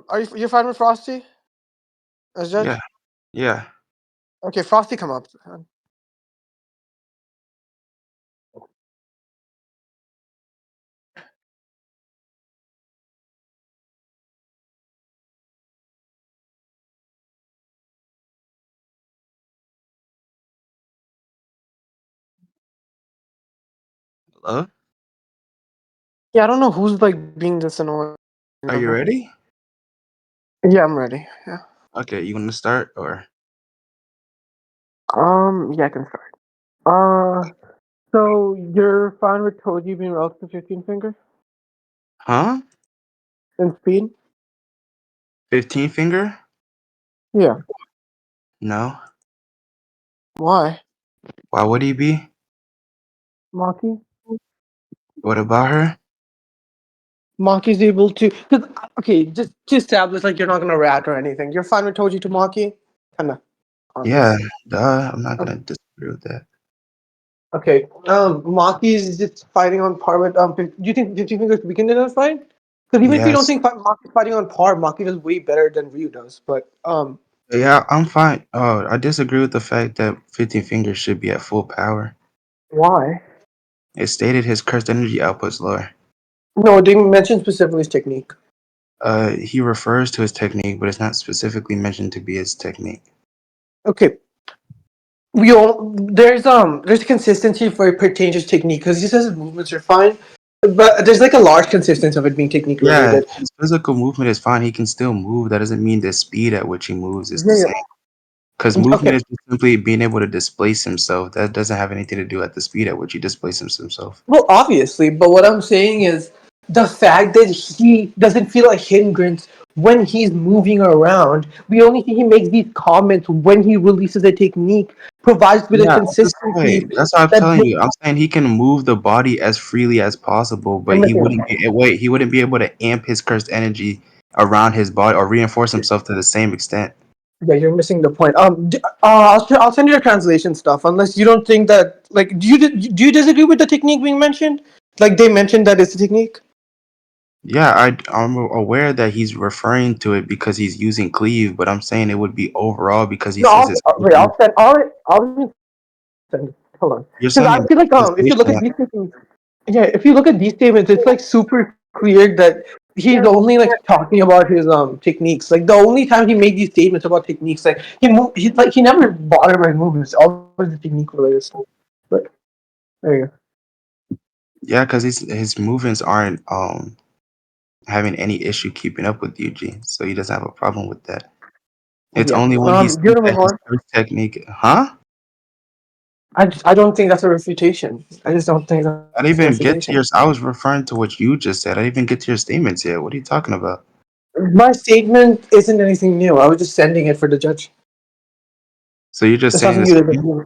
Are you fine with Frosty as Yeah, judge? yeah. Okay, Frosty, come up. Hello? Yeah, I don't know who's like being this annoying Are you number. ready? Yeah, I'm ready. Yeah. Okay, you want to start or? Yeah, I can start. So you're fine with Toji being relative to 15 finger Huh? in speed? 15 finger? Yeah. No. Why? Why would he be? Maki? What about her? Maki's able to. Okay, just to establish, like, you're not gonna rat or anything. You're fine with Toji to Maki? Kinda on Yeah, this. duh. I'm not Okay. gonna disagree with that. Okay. Maki is just fighting on par with. Do you think we can in fight? Because even if you don't Yes. think Maki's fighting on par, Maki does way better than Ryu does. But Yeah, I'm fine. Oh, I disagree with the fact that 15 fingers should be at full power. why? It stated his cursed energy output's lower. No, they mention specifically his technique. He refers to his technique, but it's not specifically mentioned to be his technique. Okay. There's consistency for it pertains to technique because he says his movements are fine, but there's like a large consistency of it being technique Yeah, related. his physical movement is fine. He can still move. That doesn't mean the speed at which he moves is the Yeah, same. Because yeah. movement Okay. is just simply being able to displace himself. That doesn't have anything to do at the speed at which he displaces himself. Well, obviously, but what I'm saying is the fact that he doesn't feel a hindrance when he's moving around. We only see he makes these comments when he releases a technique, provides with a Yeah, that's the consistency point. That's what I'm that telling you. I'm saying he can move the body as freely as possible, but you're he missing the wouldn't point. be he wouldn't be able to amp his cursed energy around his body or reinforce himself to the same extent. Yeah, you're missing the point. I'll send you the translation stuff. Unless you don't think that, like, do you disagree with the technique being mentioned? Like they mentioned that it's a technique. Yeah, I'm aware that he's referring to it because he's using cleave, but I'm saying it would be overall because he No, says it's wait. I'll even send. Hold on, you're because I sending feel like if you look at translation. these statements, yeah, if you look at these statements, it's like super clear that he's only like talking about his techniques. Like the only time he made these statements about techniques, like he never bothered by movements. Always the technique related stuff. But there you go. Yeah, because his movements aren't having any issue keeping up with Eugene, so he doesn't have a problem with that. It's Yeah. only when he Do you sees want to that move his on? first technique, huh? I don't think that's a refutation. I just don't think that's a I didn't even refutation. get to your. I was referring to what you just said. I didn't even get to your statements yet. What are you talking about? My statement isn't anything new. I was just sending it for the judge. So you're just There's saying nothing this. new to.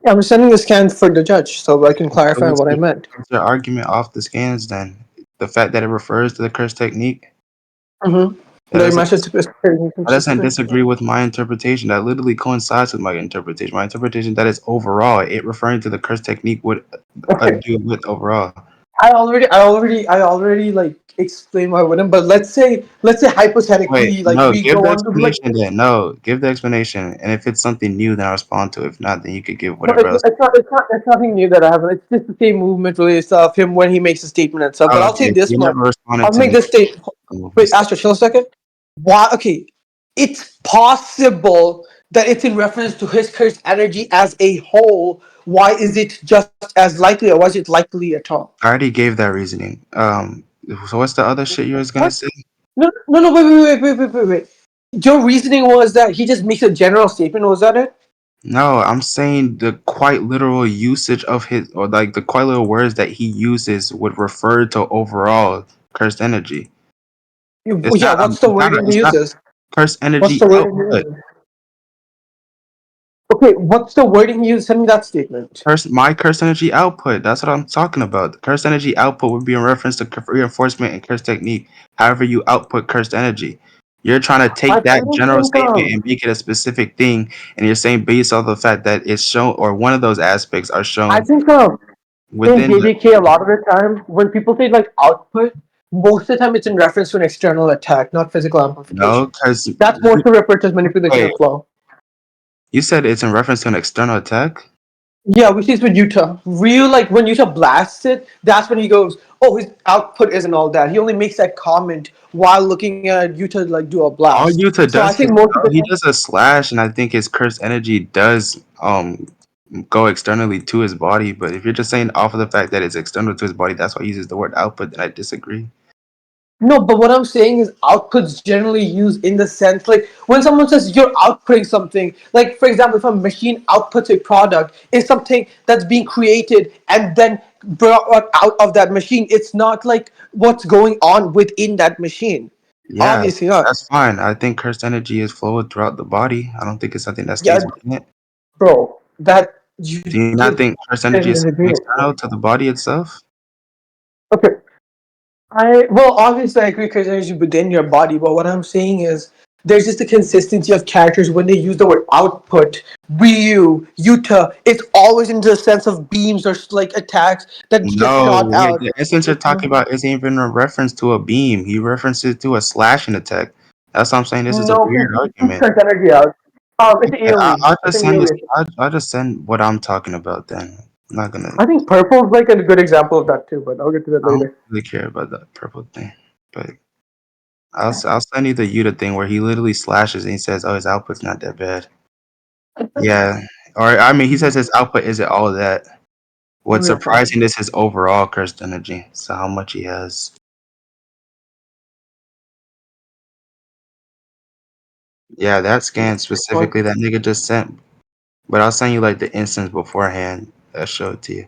Yeah, I'm sending the scan for the judge so I can So clarify what I meant. what's your argument off the scans then? The fact that it refers to the curse technique Mm-hmm. that They doesn't match it to that doesn't consistent. disagree with my interpretation. That literally coincides with my interpretation. My interpretation that is overall. It referring to the curse technique would Okay. do with overall. I already like explained why I wouldn't. But let's say Wait, hypothetically, like no, we give go the on to like. explanation then. No, give the explanation. And if it's something new, then I'll respond to it. If not, then you could give No, whatever else. it's nothing new that I haven't. It's just the same movement related stuff. Him when he makes a statement and stuff. But Oh, I'll say okay. this You never much. responded I'll to make me. this statement. Wait, Stuff. Astro, chill a second. Why? Okay, it's possible that it's in reference to his cursed energy as a whole. Why is it just as likely, or was it likely at all? I already gave that reasoning. So what's the other shit you was gonna What? say? No, no, no. Wait. Your reasoning was that he just makes a general statement. Was that it? No, I'm saying the quite literal usage of his, or like the quite literal words that he uses would refer to overall cursed energy. It's Yeah. not. What's the wording he It's not uses? cursed What's energy the wording he output. uses? Okay, what's the wording he uses? Send me that statement. My cursed energy output. That's what I'm talking about. The cursed energy output would be in reference to reinforcement and cursed technique. However, you output cursed energy. You're trying to I take that don't general think statement and make it a specific thing, and you're saying based off the fact that it's shown, or one of those aspects are I shown think in within the. JJK a lot of the time when people say like output, Most of the time, it's in reference to an external attack, not physical No, amplification. because That's more so referred to as manipulation wait, of flow. you said it's in reference to an external attack. Yeah, we see this with Utah. Real, like when Utah blasts it, that's when he goes, "Oh, his output isn't all that." He only makes that comment while looking at Utah like do a All blast. Yuta So I does think is most of the he time, does a slash, and I think his cursed energy does go externally to his body. But if you're just saying off of the fact that it's external to his body, that's why he uses the word output. Then I disagree. no, but what I'm saying is outputs generally used in the sense like when someone says you're outputting something, like for example, if a machine outputs a product, it's something that's being created and then brought out of that machine. It's not like what's going on within that machine. Yeah, Obviously not. that's fine. I think cursed energy is flowed throughout the body. I don't think it's something that Yeah, stays within it. bro, that you Do you just not think cursed energy is something disagree. external to the body itself? Okay, I well, obviously I agree because energy within your body, but what I'm saying is there's just a consistency of characters when they use the word output, Ryu, Yuta. It's always in the sense of beams or like attacks that get No, shot out. the instance you're talking about isn't even a reference to a beam. He references to a slashing attack. That's what I'm saying. This is a No, weird because it argument. turns energy out. It's an Yeah, AOE. I'll It's just an send this. AOE. I'll just send what I'm talking about then. I'm not gonna. I think purple is like a good example of that too, but I'll get to that I don't later. really care about that purple thing, but I'll send you the Yuta thing where he literally slashes and he says, "Oh, his output's not that bad." Yeah, or I mean, he says his output isn't all that. What's Reinforcement. surprising is his overall cursed energy. So how much he has. Yeah, that scan specifically that nigga just sent. But I'll send you like the instance beforehand that showed to you.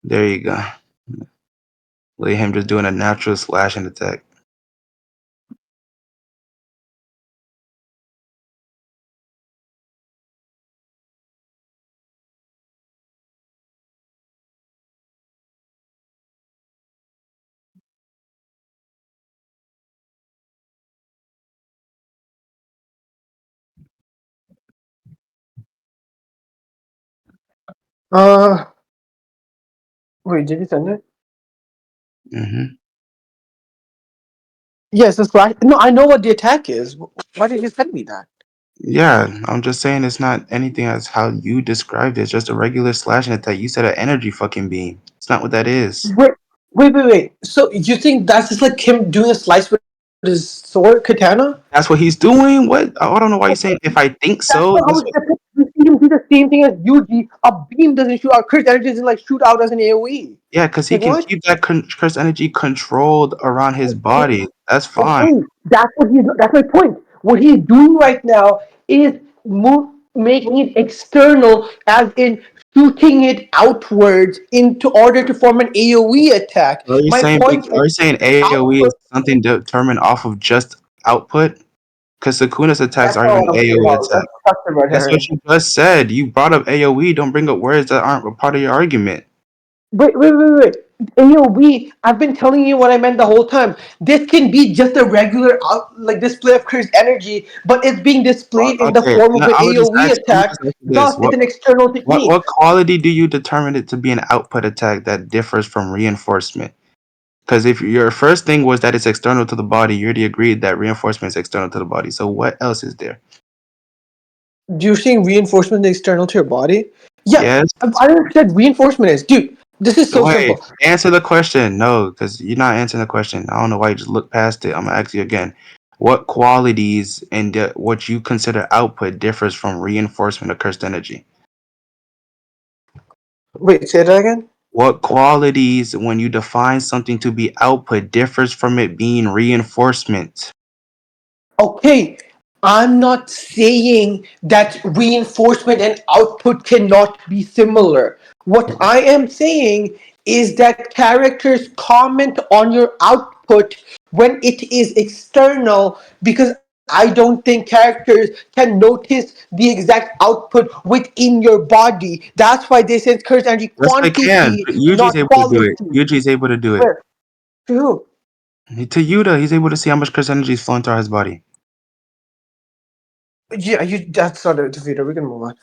There you go. Look at him just doing a natural slashing attack. Uh, wait, did you send it? Hmm. Yes, the slash. No, I know what the attack is. Why did you send me that? Yeah, I'm just saying it's not anything as how you described it. It's just a regular slashing attack. You said an energy fucking beam. It's not what that is. Wait, wait. So you think that's just like him doing a slice with his sword katana? That's what he's doing. What? I don't know why you're saying if I think That's so. not how That's it's what, depicted. You see him do the same thing as Yuji. A beam doesn't shoot out. Chris energy doesn't like shoot out as an AOE. yeah, because he Like can what? keep that cursed energy controlled around his body. That's fine. Okay, that's what he's. That's my point. What he's doing right now is making it external, as in shooting it outwards into order to form an AOE attack. My point is Are you saying AoE is output. something determined off of just output? Because Sukuna's attacks That's aren't not even what I'm saying at AoE all. attacks. That's a red That's what herring. you just said. You brought up AoE. Don't bring up words that aren't a part of your argument. Wait. AOE, I've been telling you what I meant the whole time. This can be just a regular like display of Chris energy, but it's being displayed in the Okay, form of no, an I'm gonna just AOE ask. I'm gonna attack. just ask you this: Thus, it's an external technique. what quality do you determine it to be an output attack that differs from reinforcement? Because if your first thing was that it's external to the body, you already agreed that reinforcement is external to the body. So what else is there? You're saying reinforcement is external to your body? Yeah, Yes. I don't understand what reinforcement is. Dude, this is so Wait, simple. answer the question. No, because you're not answering the question. I don't know why you just look past it. I'm gonna ask you again. What qualities and what you consider output differs from reinforcement of cursed energy? Wait, say that again? What qualities, when you define something to be output, differs from it being reinforcement? Okay, I'm not saying that reinforcement and output cannot be similar. What I am saying is that characters comment on your output when it is external because I don't think characters can notice the exact output within your body. That's why they say curse energy Yes, they can. quantity, Yuji's not able to do it. quality. Yuji's able to do it. Where? To To Yuta, he's able to see how much cursed energy is flowing through his body. yeah, you. That's not a defeater. We can move on.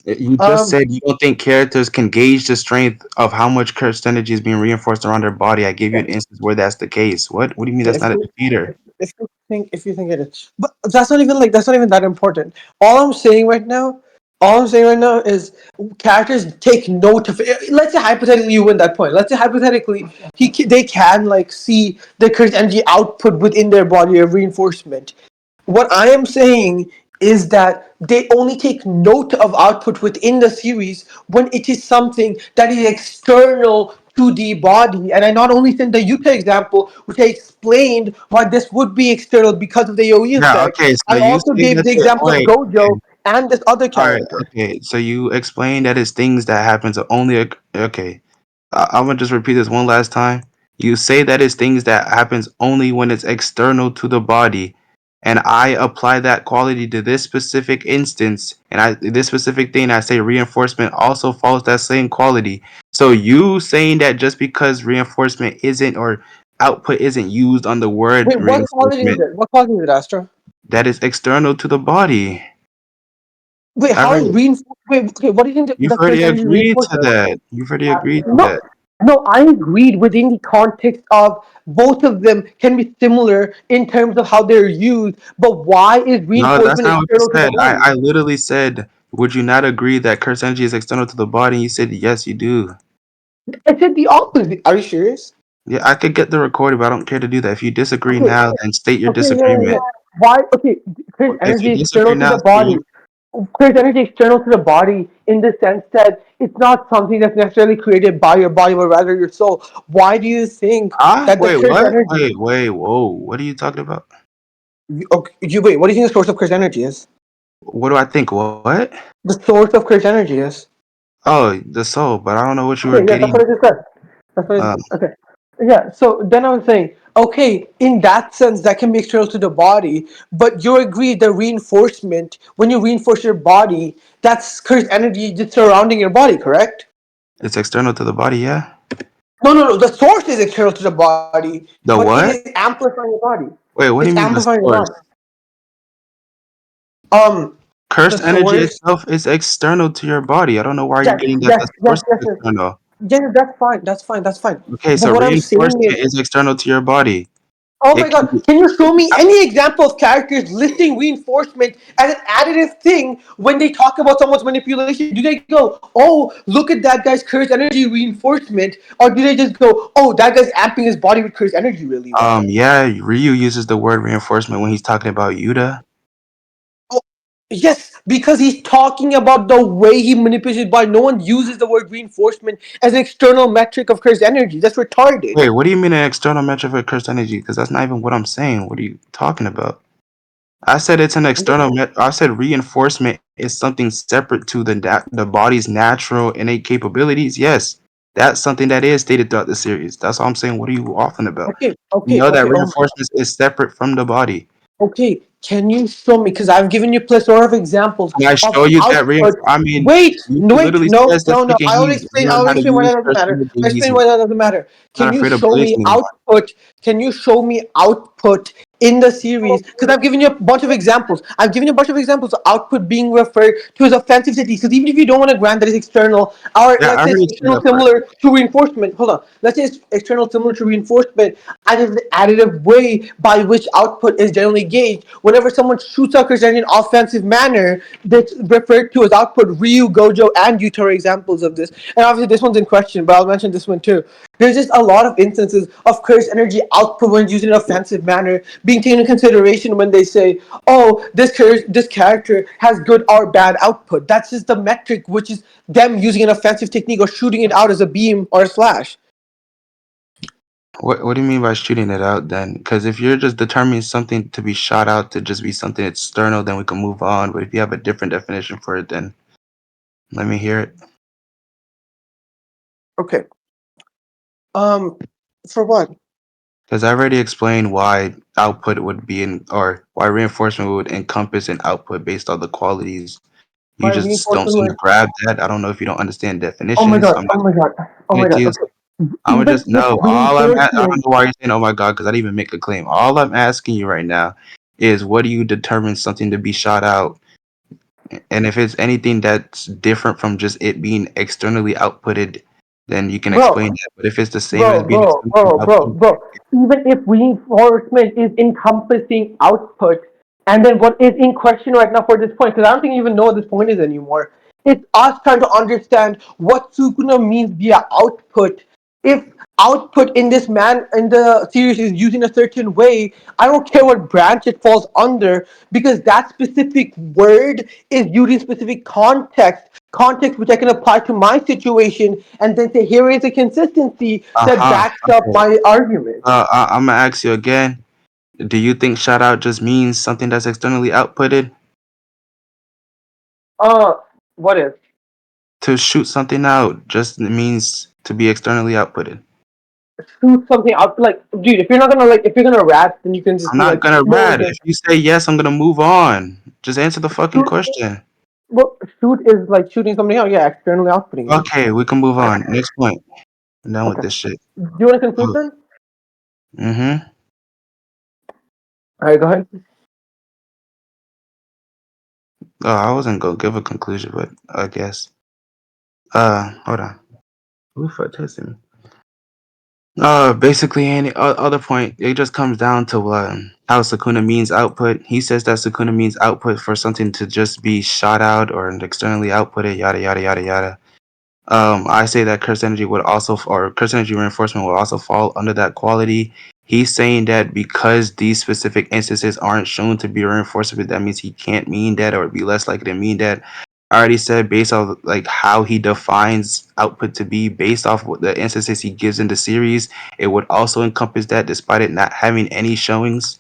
You just Um, said you don't think characters can gauge the strength of how much cursed energy is being reinforced around their body. I gave you an instance where that's the case. What? What do you mean okay, that's not a defeater? if you think it is, but that's not even that important. All I'm saying right now, all I'm saying right now is characters take note of it. Let's say hypothetically you win that point. Let's say hypothetically they can like see the current energy output within their body of reinforcement. What I am saying is that they only take note of output within the series when it is something that is external to the body. And I not only sent the Yuta example, which I explained why this would be external because of the AoE Yeah. effect. Okay. So I you also say gave that the the example of wait. Gojo Okay. and this other All right. character. Okay. So you explain that it's things that happens only. Okay. I'm gonna just repeat this one last time. You say that it's things that happens only when it's external to the body, and I apply that quality to this specific instance, and I this specific thing. I say reinforcement also follows that same quality. So you saying that just because reinforcement isn't or output isn't used on the word Wait, what quality is reinforcement, it? What quality is it, Astro? that is external to the body. Wait, I how is already, reinforcement? Wait, okay, what do you think you've the already current energy agreed to reinforces? that. You've already agreed to No, that. no, I agreed within the context of both of them can be similar in terms of how they're used, but why is No, that's reinforcement not what you external to the said. body? I literally said, would you not agree that curse energy is external to the body? And you said, yes, you do. I said the opposite. Are you serious? Yeah, I could get the recording, but I don't care to do that. If you disagree Okay, now, then state your okay, yeah, yeah, disagreement. yeah. Why? Okay, creates If you energy disagree external to now, the state your, body. Creates energy external to the body in the sense that it's not something that's necessarily created by your body, but rather your soul. Why do you think ah, that the wait, curse what? energy? Wait, whoa. What are you talking about? Okay, you wait. What do you think the source of curse energy is? What do I think? What? The source of curse energy is. Oh, the soul, but I don't know what you were Okay, yeah, that's getting. what I just said. That's what I just Uh, said. Okay. Yeah, so then I was saying, okay, in that sense, that can be external to the body, but you agree the reinforcement, when you reinforce your body, that's cursed energy just surrounding your body, correct? it's external to the body, yeah? No, no, no, the source is external to the body, but The it is what? amplifying your body. Wait, what It's do you mean the amplifying your body. source? Um, the Cursed energy source, itself is external to your body. I don't know why you're yes, getting that yes, the yes, source yes, is yes. external. Yeah, that's fine, that's fine. Okay, But so what I'm saying reinforcement is, is external to your body. oh my It can god, be, can you show me any example of characters listing reinforcement as an additive thing when they talk about someone's manipulation? Do they go, oh, look at that guy's cursed energy reinforcement? Or do they just go, oh, that guy's amping his body with cursed energy really well? yeah, Ryu uses the word reinforcement when he's talking about Yuta. Oh, yes, because he's talking about the way he manipulates his body. No one uses the word reinforcement as an external metric of cursed energy. That's retarded. Wait, what do you mean an external metric for cursed energy? Because that's not even what I'm saying. What are you talking about? I said it's an external. I said reinforcement is something separate to the body's natural innate capabilities. Yes, that's something that is stated throughout the series. That's all I'm saying. What are you offering about? Okay, You okay, know that okay. Oh my god. reinforcement is separate from the body. Okay, can you show me? Because I've given you plethora of examples Can I of show you that output. I mean, Wait, you no, wait, literally no, says the no, no. second he I learned how already to explain why use that doesn't cursed matter. energy, I he's explain why that doesn't matter. not Can you afraid of show Blaze me anymore. output? Can you show me output in the series? Because I've given you a bunch of examples. I've given you a bunch of examples of output being referred to as offensive techniques. Because even if you don't want to grant that it's external, or Yeah, I let's say it's already said external that part. similar to reinforcement. Hold on. Let's say it's external similar to reinforcement, and it's the additive way by which output is generally gauged. Whenever someone shoots out in an offensive manner, that's referred to as output. Ryu, Gojo, and Yuta are examples of this. And obviously, this one's in question, but I'll mention this one too. There's just a lot of instances of curse energy output when used in an offensive manner being taken into consideration when they say, "Oh, this character has good or bad output." That's just the metric, which is them using an offensive technique or shooting it out as a beam or a slash. What do you mean by shooting it out then? Because if you're just determining something to be shot out to just be something external, then we can move on. But if you have a different definition for it, then let me hear it. Okay. Um, for what? Because I already explained why output would be in, or why reinforcement would encompass an output based on the qualities. You My just don't reinforcement seem to was. grab that. I don't know if you don't understand Oh my definitions. god! I'm Oh just my god! Oh explaining my it to god! you. Okay. I'm gonna Even just with no. I don't reinforcement, know why you're saying, "Oh my god," because I didn't even make a claim. All I'm asking you right now is, what do you determine something to be shot out? And if it's anything that's different from just it being externally outputted, then you can explain Bro, that. But if it's the same as bro, being bro, externally bro, bro, outputted, bro. Even if reinforcement is encompassing output, and then what is in question right now for this point, because I don't think you even know what this point is anymore. It's us trying to understand what Sukuna means via output. If output in this man in the series is using a certain way, I don't care what branch it falls under, because that specific word is using specific context which I can apply to my situation, and then say here is a consistency that uh-huh. backs up Okay. my argument. I'm gonna ask you again. Do you think shout out just means something that's externally outputted? Uh, what is? To shoot something out just means to be externally outputted. Shoot something out, like, dude. If you're not gonna if you're gonna rap, then you can just I'm be not like, gonna no, rad. If you say yes, I'm gonna move on. Just answer the fucking shoot. question. Well, shoot is like shooting something out. Yeah, externally outputting it. Okay, we can move on. Next point. I'm done with Okay. this shit. Do you want to conclude then? Mm-hmm. All right, go ahead. Oh, I wasn't gonna give a conclusion, but I guess. Hold on. Who the fuck tested me? Basically, any other point, it just comes down to how Sukuna means output. He says that Sukuna means output for something to just be shot out or externally outputted, yada yada yada yada. I say that curse energy would also, or curse energy reinforcement would also fall under that quality. He's saying that because these specific instances aren't shown to be reinforcement, that means he can't mean that, or it'd be less likely to mean that. I already said based off like how he defines output to be based off what the instances he gives in the series, it would also encompass that despite it not having any showings,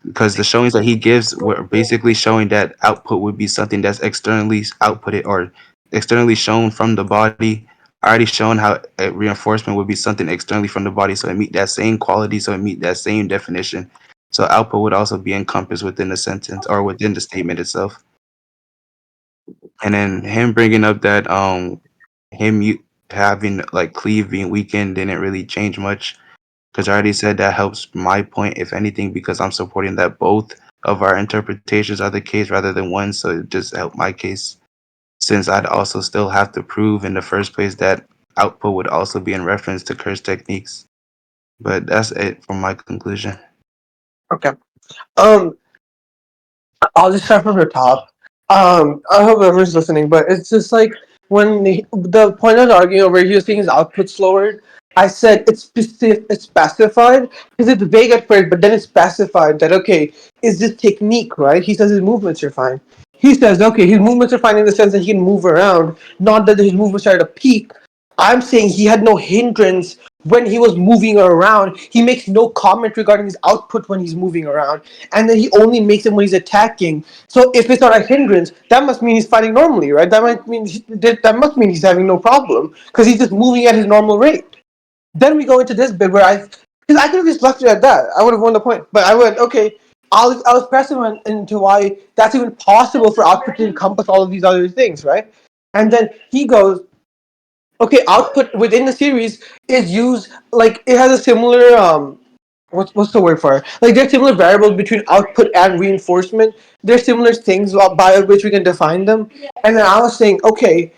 because the showings that he gives were basically showing that output would be something that's externally outputted or externally shown from the body. I already shown how reinforcement would be something externally from the body, so it meet that same quality, so it meet that same definition. So output would also be encompassed within the sentence or within the statement itself. And then him bringing up that having like cleave being weakened didn't really change much, because I already said that helps my point, if anything, because I'm supporting that both of our interpretations are the case rather than one. So it just helped my case, since I'd also still have to prove in the first place that output would also be in reference to curse techniques. But that's it from my conclusion. Okay. Um, I'll just start from the top. I hope everyone's listening, but it's just like when the point I was arguing over, he was saying his output's lowered. I said it's specified because it's vague at first, but then it's specified that okay, is this technique right? He says his movements are fine. He says okay, his movements are fine in the sense that he can move around, not that his movements are at a peak. I'm saying he had no hindrance when he was moving around. He makes no comment regarding his output when he's moving around, and then he only makes it when he's attacking. So if it's not a hindrance, that must mean he's fighting normally, right? That must mean he's having no problem because he's just moving at his normal rate. Then we go into this bit where because I could have just left it at that. I would have won the point, but I went okay. I was pressing him into why that's even possible for output to encompass all of these other things, right? And then he goes, okay, output within the series is used like it has a similar what's the word for it? Like there's similar variables between output and reinforcement. There's similar things by which we can define them. And then I was saying, okay,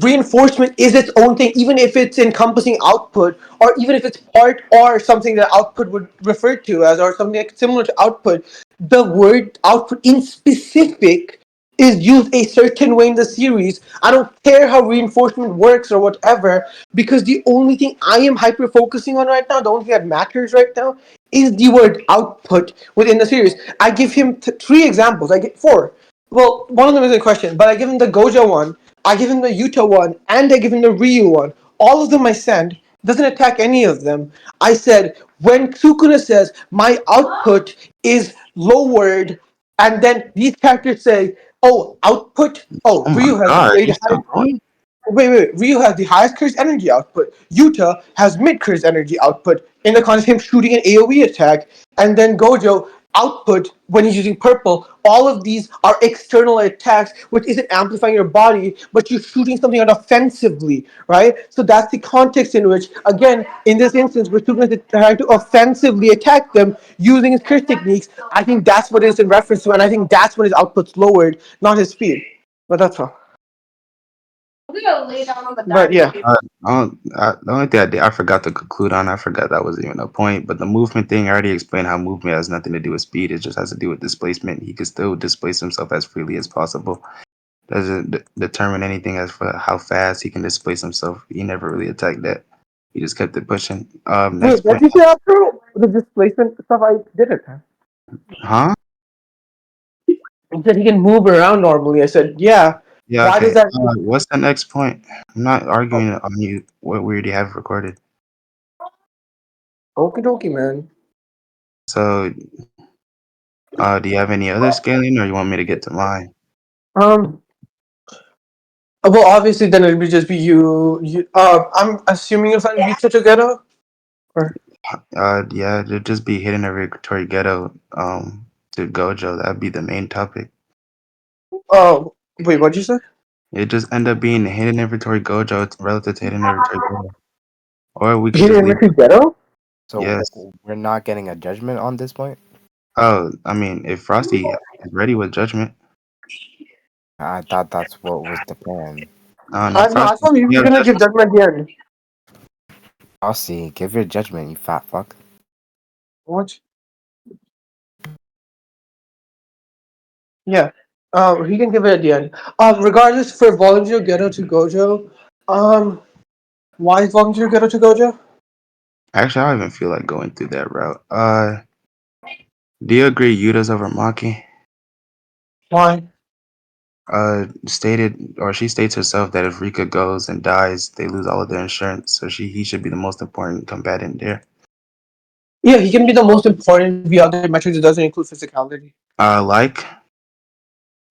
reinforcement is its own thing, even if it's encompassing output, or even if it's part or something that output would refer to as, or something like similar to output. The word output in specific is used a certain way in the series. I don't care how reinforcement works or whatever, because the only thing I am hyper focusing on right now, the only thing that matters right now, is the word output within the series. I give him three examples. I get four. Well, one of them is a question, but I give him the Gojo one, I give him the Yuta one, and I give him the Ryu one. All of them I send. Doesn't attack any of them. I said, when Sukuna says, my output is lowered, and then these characters say, oh, output, oh, Oh my Ryu has god, the you still highest, going? wait, Ryu has the highest curse energy output. Yuta has mid curse energy output in the context of him shooting an AoE attack. And then Gojo output when he's using purple. All of these are external attacks, which isn't amplifying your body, but you're shooting something out offensively, right? So that's the context in which, again, in this instance, where Superman is trying to offensively attack them using his curse techniques. I think that's what it's in reference to, and I think that's when his output's lowered, not his speed. But that's all. But yeah. The only thing I forgot to conclude on, I forgot that was even a point, but the movement thing, I already explained how movement has nothing to do with speed. It just has to do with displacement. He could still displace himself as freely as possible. Doesn't determine anything as for how fast he can displace himself. He never really attacked that. He just kept it pushing. Next Wait, what point. did you say after the displacement stuff? I did it. Huh? You said he can move around normally. I said, yeah. Yeah, Why does okay. that? What's the next point? I'm not arguing on you what we already have recorded. Okie dokie, man. So, do you have any other scaling, or you want me to get to mine? Um. Well, obviously, then it would just be you. I'm assuming you'll find Vita together. Or Yeah, it'd just be hidden regulatory ghetto. To Gojo, that'd be the main topic. oh, wait, what'd you say? It just end up being hidden inventory Gojo relative to hidden inventory ghetto. Or we could Hidden just leave. inventory ghetto. So Yes. we're not getting a judgment on this point. Oh, I mean, if Frosty is ready with judgment, I thought that's what was the plan. no, No, I Frosty, thought we you were have gonna give judgment. judgment at the end. I'll see. Give your judgment, you fat fuck. What? Yeah. He can give it at the end. Regardless, for volunteer ghetto to Gojo. Why is volunteer ghetto to Gojo? Actually, I don't even feel like going through that route. Do you agree Yuta's over Maki? Why? Stated or she states herself that if Rika goes and dies, they lose all of their insurance. So he should be the most important combatant there. Yeah, he can be the most important via other metrics. It doesn't include physicality. Like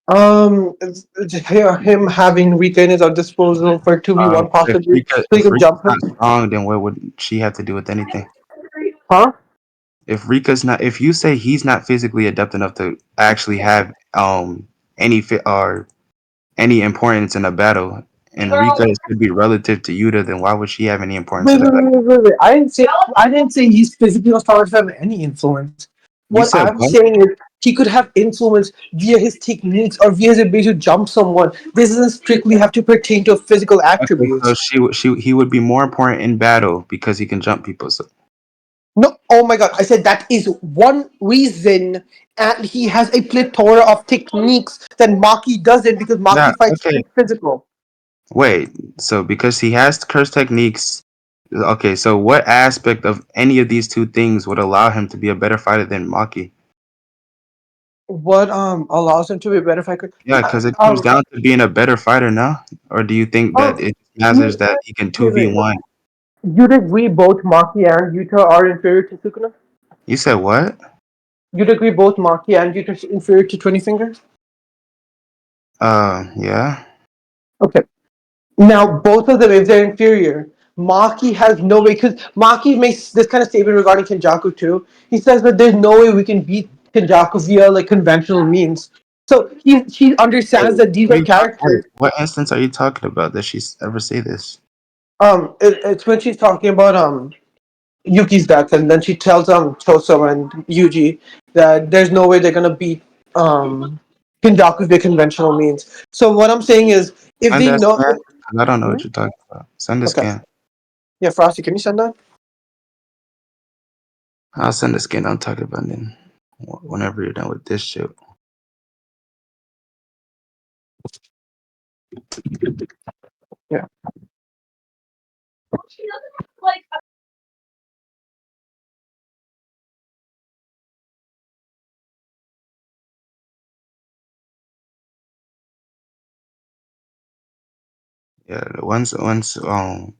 Him having Rika in his disposal for 2v1 if possibly, Rika so he if can Rika's jump not him. strong, then what would she have to do with anything? Huh? If Rika's not, if you say he's not physically adept enough to actually have any fit or any importance in a battle, and Rika should be relative to Yuta, then why would she have any importance Wait, in the wait, battle? wait, wait, wait. I didn't say he's physically or strong enough to have any influence. You What said I'm what? saying is he could have influence via his techniques or via his ability to jump someone. This doesn't strictly have to pertain to physical Okay, so attributes. he would be more important in battle because he can jump people. So No, oh my god, I said that is one reason, and he has a plethora of techniques that Maki doesn't because yeah, Maki fights okay. physical. Wait, so because he has curse techniques, okay, so what aspect of any of these two things would allow him to be a better fighter than Maki? What allows him to be a better fighter? Yeah, because it comes down to being a better fighter now. Or do you think that Um, it matters that he can wait, wait. 2v1? You'd agree both Maki and Yuta are inferior to Sukuna? You said what? You'd agree both Maki and Yuta are inferior to 20 Fingers? Yeah. Okay. Now, both of them, if they're inferior, Maki has no way, because Maki makes this kind of statement regarding Kenjaku too. He says that there's no way we can beat Kenjaku via like conventional means. So he Wait, understands that these are wait, characters. what instance are you talking about that she's ever say this? It's when she's talking about Yuki's death, and then she tells Toso and Yuji that there's no way they're gonna beat Kenjaku via conventional means. So what I'm saying is, if Send they that know, scan? 'Cause I don't know hmm? what you're talking about. Send the Okay, scan. yeah, Frosty, can you send that? I'll send the scan I'm talking about then. Whenever you're done with this shit. Yeah. Yeah, once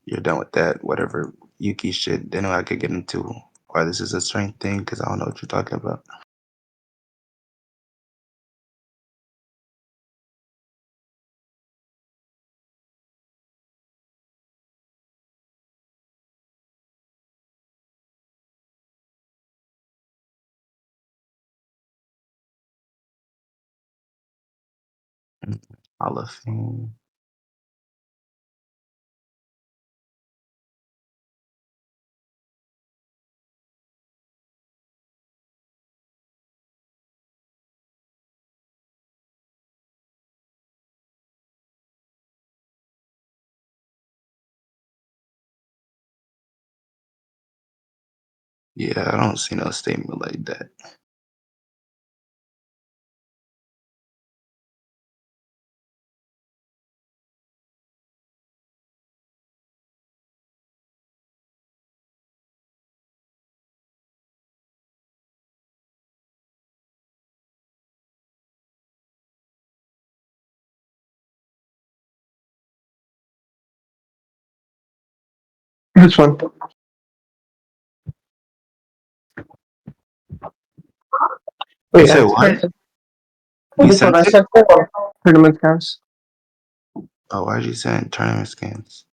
you're done with that, whatever Yuki shit, then I could get into why this is a strength thing because I don't know what you're talking about. Mm, Hall of Fame. Yeah, I don't see no statement like that. This one. You Wait, said I what? said You this one. sent I it? said tournament counts. Oh, why'd you send tournament scans?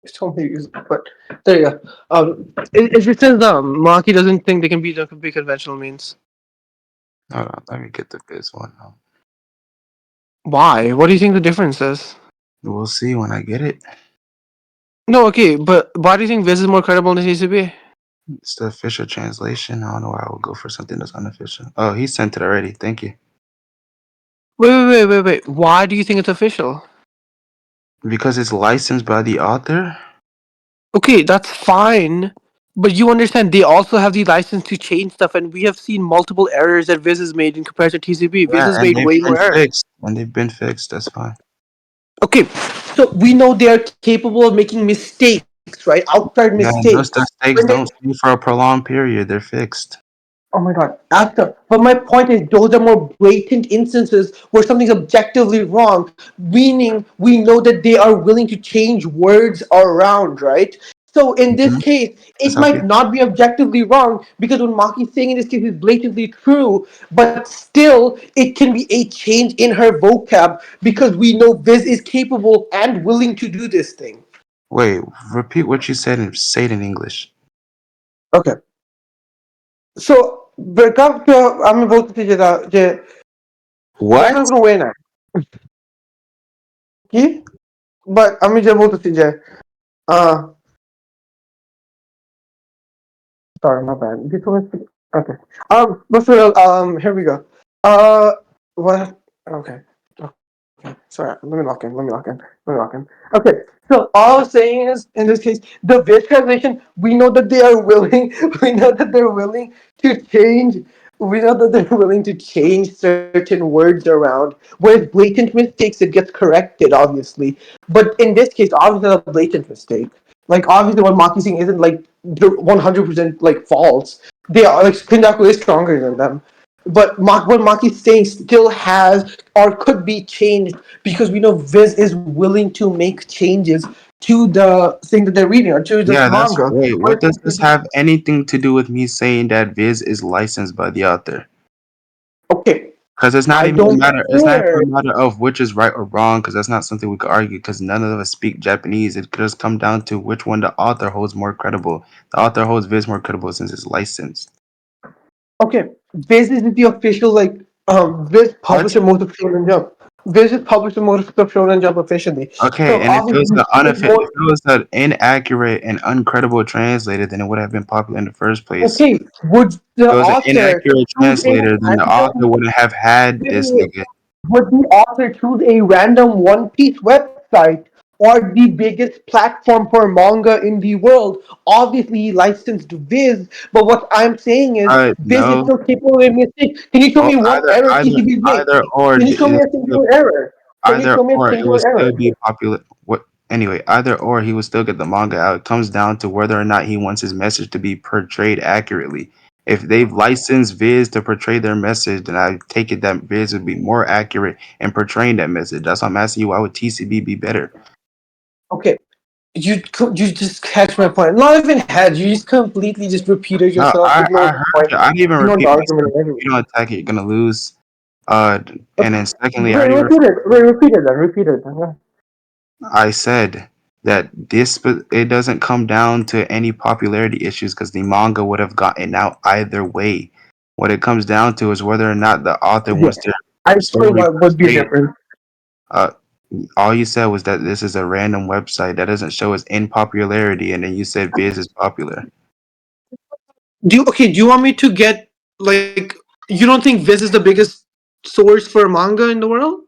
It's totally useful, but there you go. If it says Maki doesn't think they can beat them could be conventional means. Hold on, let me get the this one. Why? What do you think the difference is? We'll see when I get it. No, okay, but why do you think Viz is more credible than TCB? It's the official translation. I don't know why I would go for something that's unofficial. Oh, he sent it already. Thank you. Wait. Why do you think it's official? Because it's licensed by the author. Okay, that's fine. But you understand they also have the license to change stuff, and we have seen multiple errors that Viz has made in comparison to TCB. Viz Yeah, has and made they've way been more errors. fixed. And they've been fixed. That's fine. Okay, so we know they are capable of making mistakes, right? Outside Yeah, mistakes. those mistakes When they don't stay for a prolonged period. They're fixed. Oh my god, after. But my point is, those are more blatant instances where something's objectively wrong, meaning we know that they are willing to change words around, right? So in this Hmm. case, Let's it help might you. not be objectively wrong because what Maki's saying in this case is blatantly true, but still it can be a change in her vocab because we know Viz is capable and willing to do this thing. Wait, repeat what you said and say it in English. Okay. So, breakup আমি বলতেছি যে What? কোনো way নাই কি but আমি যে বলতেছি যে uh sorry my bad this one okay but here we go what okay sorry let me lock in okay so all I was saying is in this case the Viz translation we know that they are willing we know that they're willing to change we know that they're willing to change certain words around whereas blatant mistakes it gets corrected obviously but in this case obviously a blatant mistake like obviously what Maki's saying isn't like 100% like false. They are like Kendaku is stronger than them. But what Maki's saying still has or could be changed because we know Viz is willing to make changes to the thing that they're reading or to the Yeah, that's manga. wait. What does this have anything to do with me saying that Viz is licensed by the author? Okay, Because it's not I even a don't matter. It's not care. even a matter of which is right or wrong. Because that's not something we could argue. Because none of us speak Japanese. It could just come down to which one the author holds more credible. The author holds Viz more credible since it's licensed. Okay, Viz is the official like Viz What? publisher most of Shonen Jump. Viz is publisher most of Shonen Jump officially. Okay, So and if it was obviously if it was an inaccurate and uncredible translator, then it would have been popular in the first place. okay, would If the it was an author inaccurate choose a translator, then the author random wouldn't have had this nigga. would the author choose a random One Piece website or the biggest platform for manga in the world? Obviously, he licensed Viz, but what I'm saying is Viz is No. still capable of mistakes. Can you show Well, me one error TCB made? either or, Can you show me a single error? Can you either show me a or, it would single still error? be popular. What anyway? Either or, he would still get the manga out. It comes down to whether or not he wants his message to be portrayed accurately. If they've licensed Viz to portray their message, then I take it that Viz would be more accurate in portraying that message. That's why I'm asking you, why would TCB be better? Okay, you just catch my point. Not even had you just completely just repeated No, yourself, I ignored the heard point, you. I didn't even ignored the repeat argument myself. and If you everything. don't attack it, you're gonna lose. Uh, and then secondly, I already Repeat it. Repeat it. Yeah. I said that it doesn't come down to any popularity issues because the manga would have gotten out either way. What it comes down to is whether or not the author Yeah. wants to I explain story what per would be se. different. Uh, all you said was that this is a random website that doesn't show us in popularity, and then you said Viz is popular. Do you want me to get like you don't think Viz is the biggest source for manga in the world?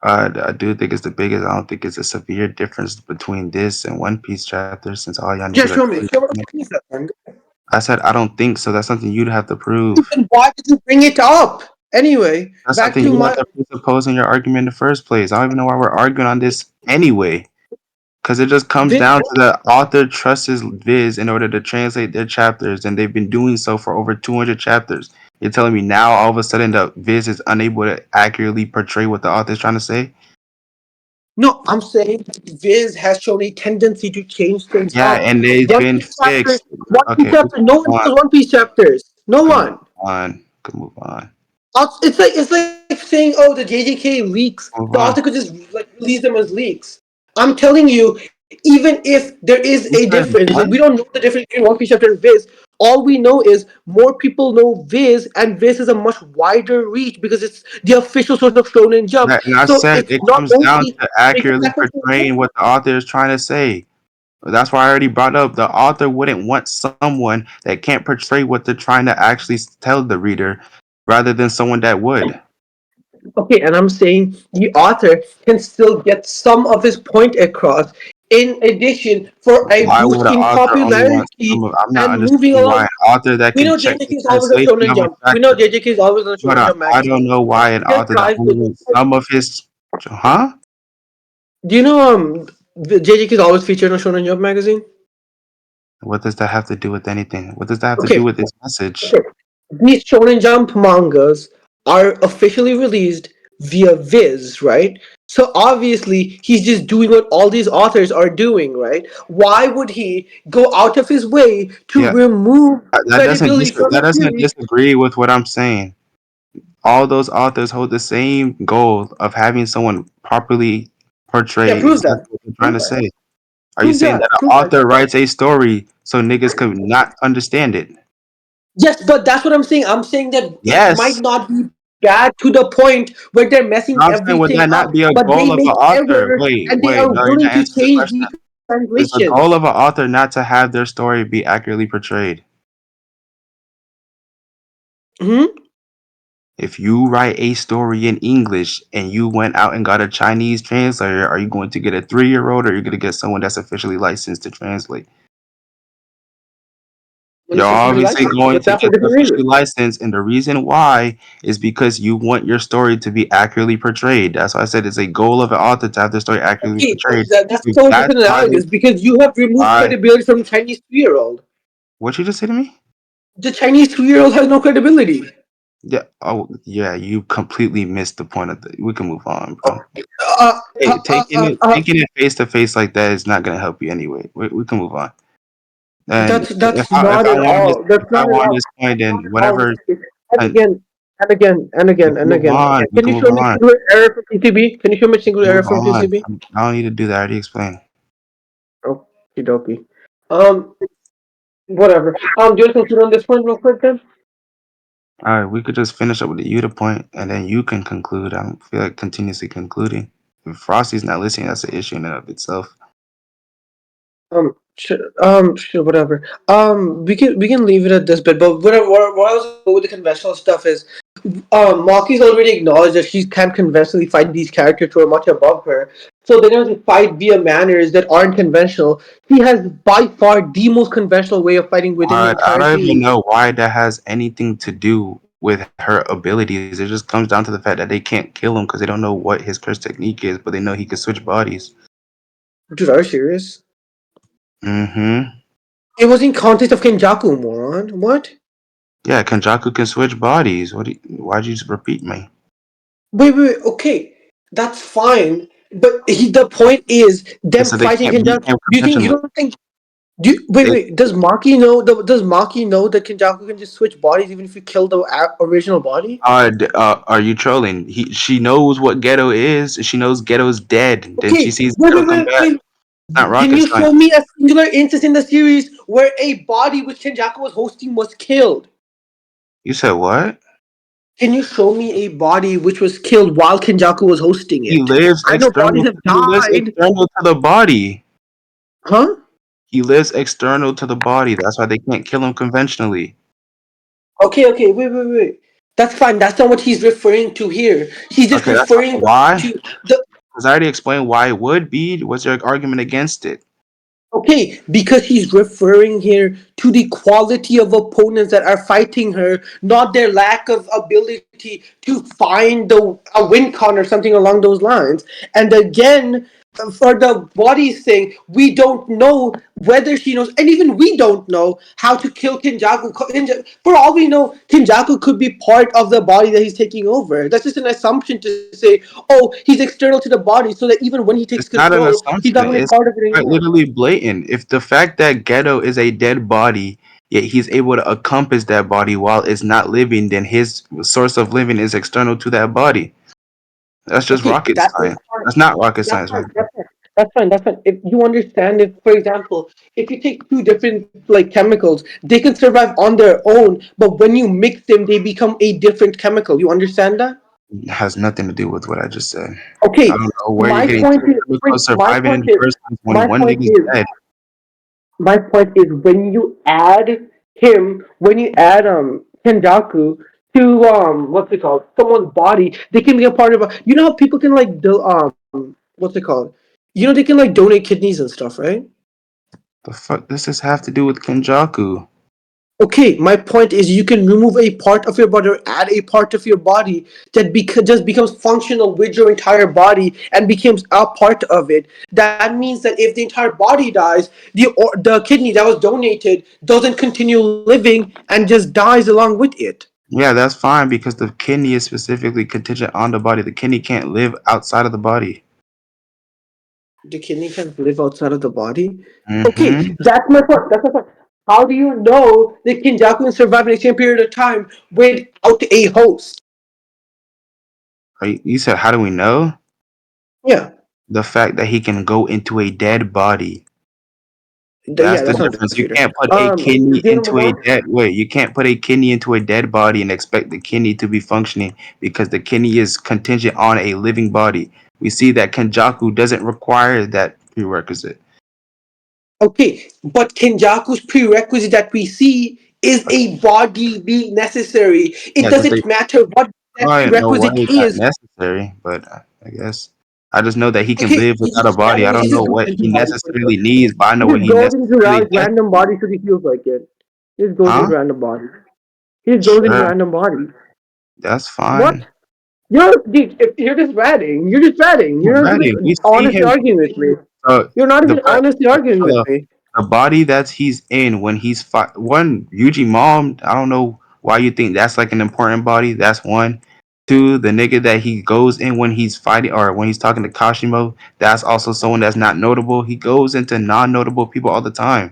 I do think it's the biggest. I don't think it's a severe difference between this and One Piece chapters, since all y'all Yeah, niggas are. show me. Show me that one. I said I don't think so. That's something you'd have to prove. Then why did you bring it up? Anyway, That's back something to you have my to presuppose in your argument in the first place. I don't even know why we're arguing on this anyway. Because it just comes Viz. down to the author trusts Viz in order to translate their chapters, and they've been doing so for over 200 chapters. You're telling me now all of a sudden the Viz is unable to accurately portray what the author is trying to say? No, I'm saying Viz has shown a tendency to change things Yeah, up. and they've One been Piece chapter, fixed. One Piece Okay, we chapter. can No move one on. knows One Piece chapters. No We can move one. on. We can move on. It's like saying, oh, the JJK leaks. The Move author could on. just like release them as leaks. I'm telling you, even if there is a You said difference, like we what? don't know the difference between One Piece chapter and Viz. All we know is more people know Viz, and Viz is a much wider reach because it's the official source of Shonen Jump. That, and I So said it's it not comes down only to they come accurately back and portraying what the author is trying to say. That's why I already brought up the author wouldn't want someone that can't portray what they're trying to actually tell the reader rather than someone that would. okay, and I'm saying the author can still get some of his point across. In addition, for a Why boost would an in author only want popularity some of? I'm not and moving understanding why along. an author that We can know check the JJK is always on translation Shonen of a Jump. We know chapter. JJK is always on Hold Shonen on, Jump I don't magazine. know why an He just author that tries only to. wants some of his, huh? Do you know the JJK is always featured on Shonen Jump magazine? What does that have to do with anything? What does that have to do Okay, with this message? okay. These Shonen Jump mangas are officially released via Viz, right? So obviously he's just doing what all these authors are doing, right? Why would he go out of his way to Yeah, remove that doesn't credibility from that his doesn't series? disagree with what I'm saying. All those authors hold the same goal of having someone properly portray Yeah, prove exactly that. what they're trying Prove to that. say. Are you Prove saying that. that Prove an that. author writes a story so niggas could not understand it? Yes, but that's what I'm saying. I'm saying that it might Yes. not be bad to the point where they're messing No, I'm saying, would everything that up, not be a but goal they of an make author? errors Wait, and they wait, are no, you're willing not to answering the change the question. Is the translations. goal of an author not to have their story be accurately portrayed? Hmm? If you write a story in English and you went out and got a Chinese translator, are you going to get a 3-year-old or are you going to get someone that's officially licensed to translate? When You're it's officially obviously licensed, going but to that's a get the different reason. officially licensed, and the reason why is because you want your story to be accurately portrayed. That's why I said it's a goal of an author to have their story accurately Okay, but portrayed. that's If so that's different why they analogous because you have removed why credibility from Chinese 3-year-old. what you just say to me? The Chinese 3-year-old has no credibility. Yeah. Oh, yeah. You completely missed the point of the. We can move on, Uh, bro. uh, Hey, uh, uh, uh, uh, taking it face to face like that is not gonna help you anyway. We can move on. And that's not if I at want this all. That's not at all. point, Not then at all whatever. realistic. And And again, and again, and we again, can and move again. on. We Can can you move show me on. singular error from TCB? Can you show me We singular can error move from on. TCB? I don't need to do that. I already explained. Okie dokie. Um, whatever. Do you want to conclude on this one real quick then? All right, we could just finish up with the Yuta point, and then you can conclude. I don't feel like continuously concluding. If Frosty's not listening, that's an issue in and of itself. Sure, whatever. We can leave it at this bit. But what I was gonna go with the conventional stuff is, Maki's already acknowledged that she can't conventionally fight these characters who are much above her. So they're going to fight via manners that aren't conventional. She has by far the most conventional way of fighting within All the right, I entire don't even series. know why that has anything to do with her abilities. It just comes down to the fact that they can't kill him because they don't know what his curse technique is, but they know he can switch bodies. Dude, are you serious? Mm-hmm. It was in context of Kenjaku, moron. What? Yeah, Kenjaku can switch bodies. Why'd you just repeat me? Wait. Okay, that's fine. But the point is They them said they fighting can't beat Kenjaku. him Do you think you conventionally. don't think? Wait. Does Maki know? Does Maki know that Kenjaku can just switch bodies even if you kill the original body? Are you trolling? She knows what Geto is. She knows Ghetto's dead. Then she Okay. sees Ghetto come back. Wait. Not Can rocket you show science. me a singular instance in the series where a body which Kenjaku was hosting was killed? You said what? Can you show me a body which was killed while Kenjaku was hosting He it? lives I know bodies external. have He lives died. external to the body. Huh? He lives external to the body. That's why they can't kill him conventionally. Okay, wait. That's fine. That's not what he's referring to here. He's just Okay, that's referring why. to the Because I already explained why it would be. What's your argument against it? okay, because he's referring here to the quality of opponents that are fighting her, not their lack of ability to find a win con or something along those lines. And again, for the bodies thing, we don't know whether she knows, and even we don't know how to kill Kinjaku. For all we know, Kinjaku could be part of the body that he's taking over. That's just an assumption to say, oh, he's external to the body, so that even when he takes It's not an control, he's not assumption. going to be It's part of it quite anymore. literally blatant. If the fact that Geto is a dead body, yet he's able to encompass that body while it's not living, then his source of living is external to that body. That's just Okay, rocket that's science. fine. That's not rocket That's science, fine. rather. That's fine. If you understand, if for example, if you take two different like chemicals, they can survive on their own, but when you mix them, they become a different chemical. You understand that? It has nothing to do with what I just said. I Okay. don't know where you're My getting point two is, chemicals wait, my surviving in point the is, first place when my one point nigga's is, dead. my point is, when you add Kenjaku to what's it called, someone's body, they can be a part of. You know how people can like do what's it called? You know they can like donate kidneys and stuff, right? The fuck does this have to do with Kenjaku? Okay, my point is you can remove a part of your body or add a part of your body that just becomes functional with your entire body and becomes a part of it. That means that if the entire body dies, the kidney that was donated doesn't continue living and just dies along with it. Yeah, that's fine because the kidney is specifically contingent on the body. The kidney can't live outside of the body. The kidney can live outside of the body. Okay, Mm-hmm. that's my point. That's my point. How do you know that Kinjaku can survive in the same period of time without a host? You said, how do we know? Yeah, The fact that he can go into a dead body. That's yeah, the that's on the difference. You computer. can't put a Do kidney you know into a more? dead wait. You can't put a kidney into a dead body and expect the kidney to be functioning because the kidney is contingent on a living body. We see that Kenjaku doesn't require that prerequisite. Okay, but Kenjaku's prerequisite that we see is a body being necessary. It Yeah, because they doesn't matter what that I don't know why prerequisite it's not is. necessary, but I guess I just know that he can Okay, live without a yeah, body. I he don't know just goes what into he bodies like that. necessarily needs, but I know He what just he goes into necessarily does. random bodies because he feels like it. He just goes Huh? into random bodies. He just goes into Sure, random bodies. that's What? fine. Dude, if you're just ratting. You're just ratting. You're not Alrighty, even we see honestly him. arguing with me. So You're not the even honestly arguing with so me. the body that he's in when he's one Yuji mom. I don't know why you think that's like an important body. That's one. Two, the nigga that he goes in when he's fighting or when he's talking to Kashimo. That's also someone that's not notable. He goes into non-notable people all the time.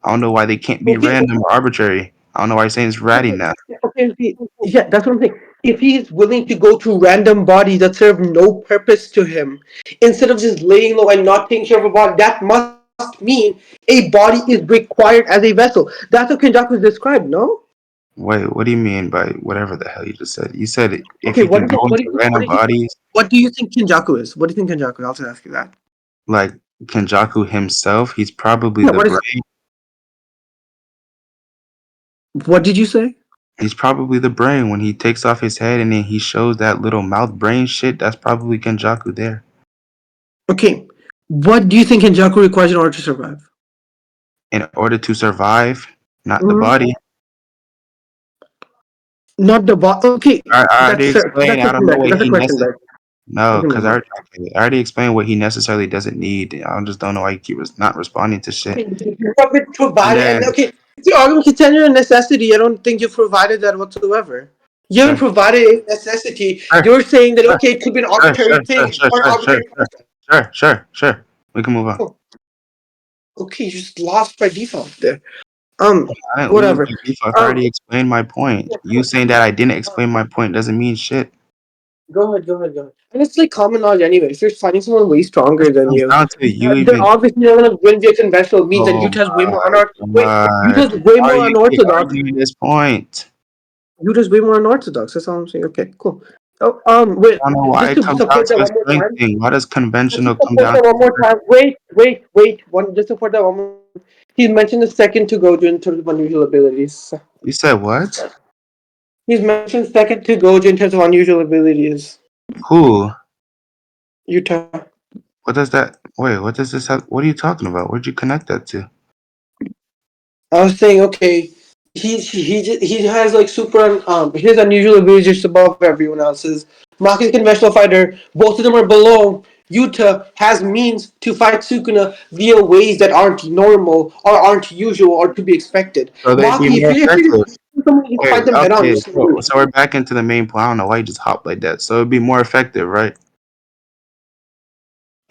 I don't know why they can't be Okay, random or arbitrary. I don't know why you're saying it's ratty okay, now. okay. Yeah, that's what I'm saying. If he's willing to go to random bodies that serve no purpose to him, instead of just laying low and not taking care of a body, that must mean a body is required as a vessel. That's what Kenjaku is described, no? Wait, what do you mean by whatever the hell you just said? You said if Okay, he can go into random bodies, what do you think Kenjaku is? What do you think Kenjaku is? I'll just ask you that. like Kenjaku himself, he's probably Yeah, the what is brain. what did you say? He's probably the brain when he takes off his head and then he shows that little mouth brain shit. That's probably Kenjaku there. Okay. What do you think Kenjaku requires in order to survive? In order to survive, not the Mhm. body. Not the body. Okay, I that's already fair. That's a explained. I question don't know back. what That's a he question back. No, Okay, because never mind. I already explained what he necessarily doesn't need. I just don't know why he keeps not responding to shit. Okay, you haven't And provided, and then, okay, if the argument is a necessity, I don't think you provided that whatsoever. You haven't sure, provided a necessity. sure, You're saying that sure, okay, it could be an sure, arbitrary sure, thing sure, sure, or an sure, sure, arbitrary sure, person. sure. We can move on. Oh, okay, you just lost by default there. I didn't lose Whatever. my beef. I've Um, already explained my point. You saying that I didn't explain my point doesn't mean shit. go ahead. And it's like common knowledge anyway. If you're finding someone way stronger than Comes you, down to you then even. obviously you're gonna win via conventional means, and Oh Utah's way more my Wait, god! Utah's way Why are more you keep unorthodox. arguing this point? Yuta's way more unorthodox. That's all I'm saying. Okay, cool. Oh, wait. I don't know why Just it to comes down support to that a one more strength time. thing. Why does Just to conventional come support down that one to more strength? time. Wait. One. Just to support that one more time. He's mentioned the second to Gojo in terms of unusual abilities. You said what? He's mentioned second to Gojo in terms of unusual abilities. Who? Yuta. What does that? Wait, what does this have? What are you talking about? Where'd you connect that to? I was saying, okay, he has like super his unusual abilities just above everyone else's. Maki's conventional fighter, both of them are below. Yuta has means to fight Sukuna via ways that aren't normal or aren't usual or to be expected. So they'd be Maki, more if you effective. just Wait, fight them head on, okay, you still lose. so we're back into the main point. I don't know why you just hopped like that. So it'd be more effective, right?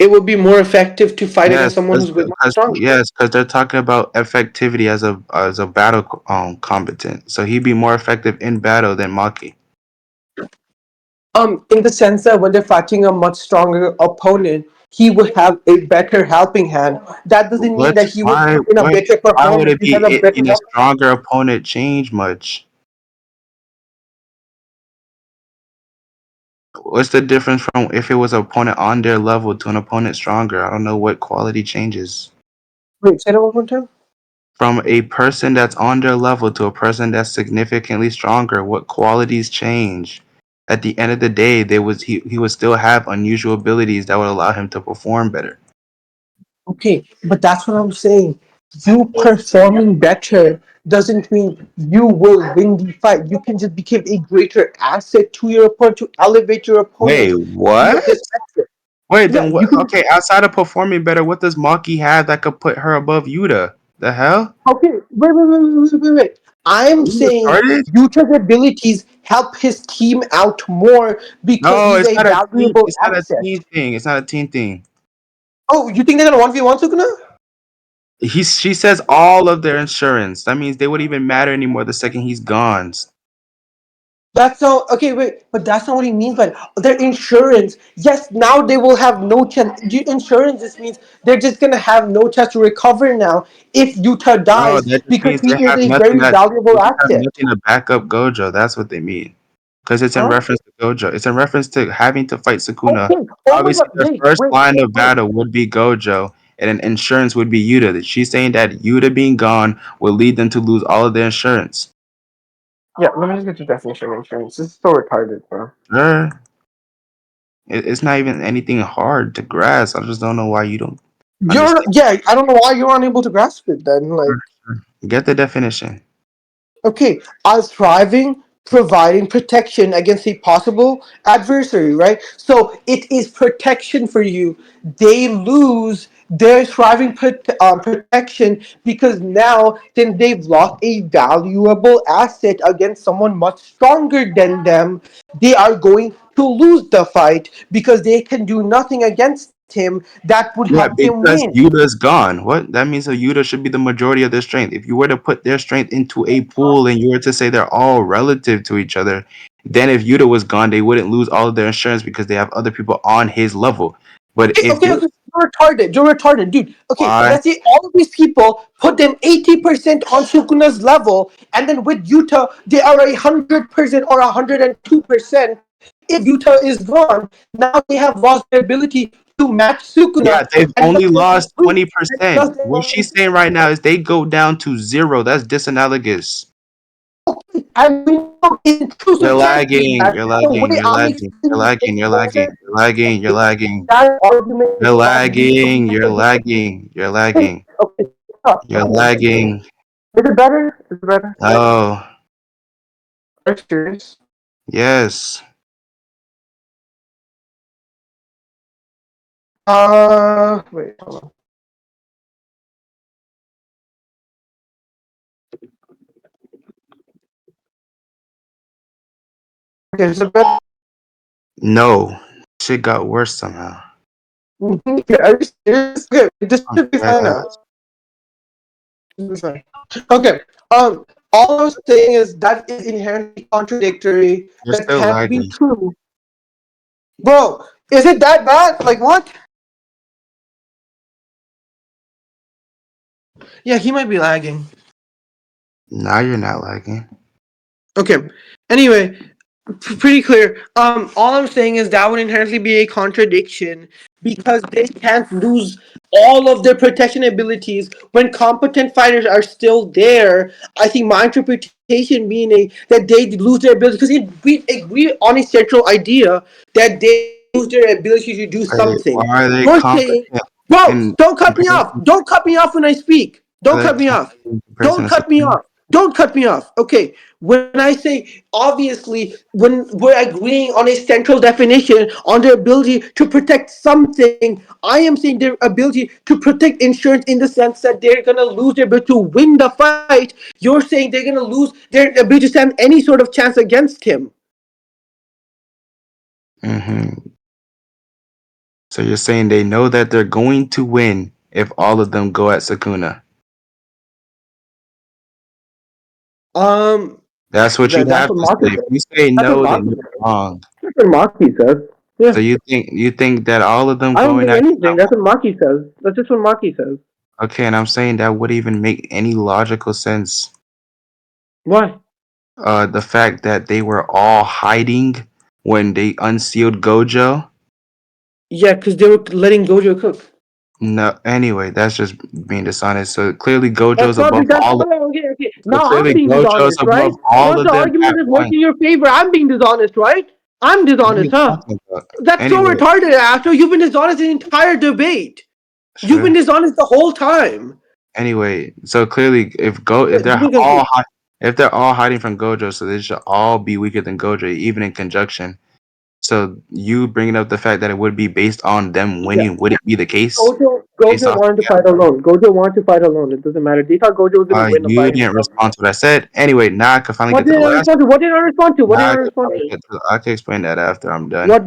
It would be more effective to fight Yes, against someone who's way more stronger. because they're talking about effectivity as a battle combatant. So he'd be more effective in battle than Maki. In the sense that when they're fighting a much stronger opponent, he would have a better helping hand. That doesn't mean What? that he would Why? put in a Why? better Why would performance. it He has a be better in a help. stronger opponent change much? What's the difference from if it was an opponent on their level to an opponent stronger? I don't know what quality changes. Wait, say that one more time. From a person that's on their level to a person that's significantly stronger, what qualities change? At the end of the day, he would still have unusual abilities that would allow him to perform better. Okay, but that's what I'm saying. You performing better doesn't mean you will win the fight. You can just become a greater asset to your opponent to elevate your Wait, opponent via what? this metric. Wait, Yeah, then you what? can. Okay, outside of performing better, what does Maki have that could put her above Yuta? The hell? Okay, wait. I'm Are you saying retarded? Yuta's abilities help his team out more because No, he's it's a not a team. valuable It's not a asset. team thing. It's not a team thing. Oh, you think they're gonna 1v1 Sukuna? She says all of their insurance. That means they wouldn't even matter anymore the second he's gone. That's not okay. Wait, but that's not what he means by their insurance. Yes, now they will have no chance. Insurance just means they're just gonna have no chance to recover now if Yuta No, dies that just because means he they is have a nothing very that they valuable just have asset. nothing to back up Gojo. That's what they mean. Because it's in Huh? reference to Gojo. It's in reference to having to fight Sukuna. Okay. Oh my Obviously, god. their first Wait. line of battle would be Gojo, and then insurance would be Yuta. That she's saying that Yuta being gone will lead them to lose all of their insurance. Yeah, let me just get your definition of insurance. This is so retarded, bro. Sure. It's not even anything hard to grasp. I just don't know why you don't You're understand. yeah. I don't know why you're unable to grasp it. Then like. Get the definition. Okay, are thriving, providing protection against a possible adversary, right? So it is protection for you. They lose their thriving protection because now then they've lost a valuable asset against someone much stronger than them. They are going to lose the fight because they can do nothing against him that would help Yeah, them because win. Yuda's gone. What? That means that Yuda should be the majority of their strength. If you were to put their strength into a pool and you were to say they're all relative to each other, then if Yuda was gone, they wouldn't lose all of their insurance because they have other people on his level. But Okay, if okay, they okay. You're retarded. You're retarded, dude. Okay, why? let's say all of these people put them 80% on Sukuna's level, and then with Utah, they are 100% or 102%. If Utah is gone, now they have lost their ability to match Yeah, Sukuna, they've and only thus they lost lose. And 20%. thus they What she's saying right now is they go down to zero. That's disanalogous. and we know it's true, so You're it can't be lagging. that. You're The way lagging. You're I'm lagging. You're explaining it lagging. makes You're no lagging. sense. You're lagging. You're lagging. That argument You're is not weak. lagging. You're lagging. You're lagging. Okay, stop. You're Okay. lagging. Is it better? Is it better? Oh, Are you serious? yes. Wait, hold on. Okay, is it better? No. Shit got worse somehow. Okay, are you serious? Okay, this I'm should be dead fine now. ass. This should be fine. Okay, all I was saying is that is inherently contradictory. You're That still can't be lagging. true. Bro, is it that bad? Like, what? Yeah, he might be lagging. Now you're not lagging. Okay. Anyway, pretty clear. All I'm saying is that would inherently be a contradiction because they can't lose all of their protection abilities when competent fighters are still there. I think my interpretation being that they lose their ability because we agree on a central idea that they lose their ability to do Wait, why something. are they You're saying, competent bro, in don't cut me off. comparison? Don't cut me off when I speak. Are Don't they cut me off. competent in comparison Don't to cut me Sakuna? off. Don't cut me off. Okay, when I say obviously, when we're agreeing on a central definition on their ability to protect something, I am saying their ability to protect insurance in the sense that they're gonna lose their ability to win the fight. You're saying they're gonna lose their ability to stand any sort of chance against him. Hmm. So you're saying they know that they're going to win if all of them go at Sakuna. Um, That's what you that's have what to Maki say. If says. you say That's what no, then Maki you're says. wrong. That's what Maki says. Yeah. So you think that all of them I don't going think at anything. That's what Maki says. That's just what Maki says. okay, and I'm saying that would even make any logical sense. Why? The fact that they were all hiding when they unsealed Gojo. Yeah, because they were letting Gojo cook. No, anyway, that's just being dishonest. So clearly That's Gojo's not above that's all. okay, okay. So Now I'm clearly being Gojo's dishonest, right? above all Once of the them at argument is one. working in your favor, I'm being dishonest, right? I'm What are dishonest, you huh? talking about? That's so Anyway, retarded, Astro. You've been dishonest the entire debate. You've been sure. dishonest the whole time. Anyway, so clearly, if You've they're been confused. if they're all hiding from Gojo, so they should all be weaker than Gojo, even in conjunction. So you bringing up the fact that it would be based on them Yeah. winning, would it be the case based Gojo off? wanted to fight alone. Gojo wanted to fight alone. It doesn't matter. They thought Gojo was gonna win the You fight didn't himself. respond to what I said. Anyway, now I can finally What get to did the I last. respond to? What did I respond to? What did Now I I can respond finally to? get to. I can explain that after I'm done. What?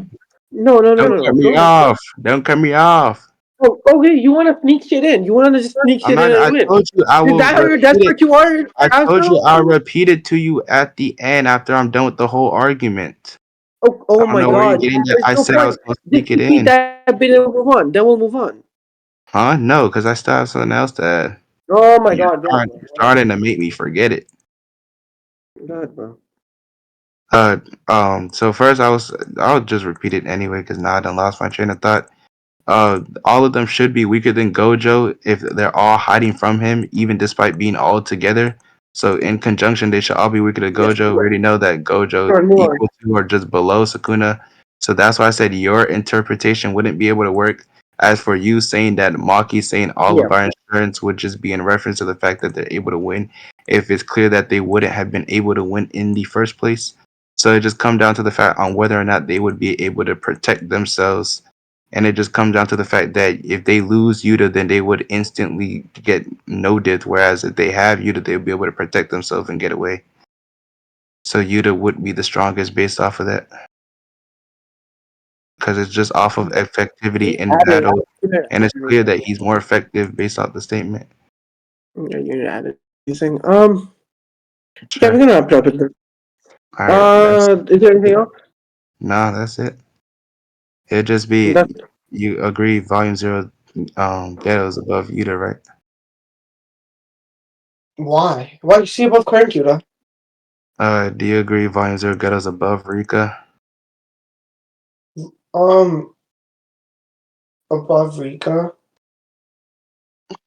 No, no, no, Don't no, cut no. me Go ahead. off. Don't cut me off. Oh, okay, you want to sneak shit in. You want to just sneak I'm shit in not. and I win. told you I Is will that how you're repeat it. desperate you are, I told you Astro? I'll repeat it to you at the end after I'm done with the whole argument. Oh, I oh don't my know where you're God. getting that. There's I no said I was point. going to Just sneak it repeat in. that bit and we'll move on. Then we'll move on. Huh? No, because I still have something else to add. Oh my And God. God, you're starting to make me forget it. God, bro. Uh, so first I'll just repeat it anyway because now I done lost my train of thought. All of them should be weaker than Gojo if they're all hiding from him, even despite being all together. So in conjunction, they should all be weaker than Yes. Gojo. We already know that Gojo Sure, move on. equal to or just below Sukuna. So that's why I said your interpretation wouldn't be able to work. As for you saying that Maki saying all Yeah. of our insurance would just be in reference to the fact that they're able to win, if it's clear that they wouldn't have been able to win in the first place. So it just come down to the fact on whether or not they would be able to protect themselves, and it just comes down to the fact that if they lose Yuta, then they would instantly get noted. Whereas if they have Yuta, they'll be able to protect themselves and get away. So Yuta would be the strongest based off of that, because it's just off of effectivity You're in adding. battle, and it's You're clear that he's more effective based off the statement. you're adding. Using. Yeah, we're Sure. gonna wrap it up with this. All right. Is there anything else? No, that's it. It'd just be That's you agree. Volume Zero, Geto is above Yuta, right? why? Why you see above current Cuda? Do you agree? Volume Zero, Geto's above Rika, Um, above Rika.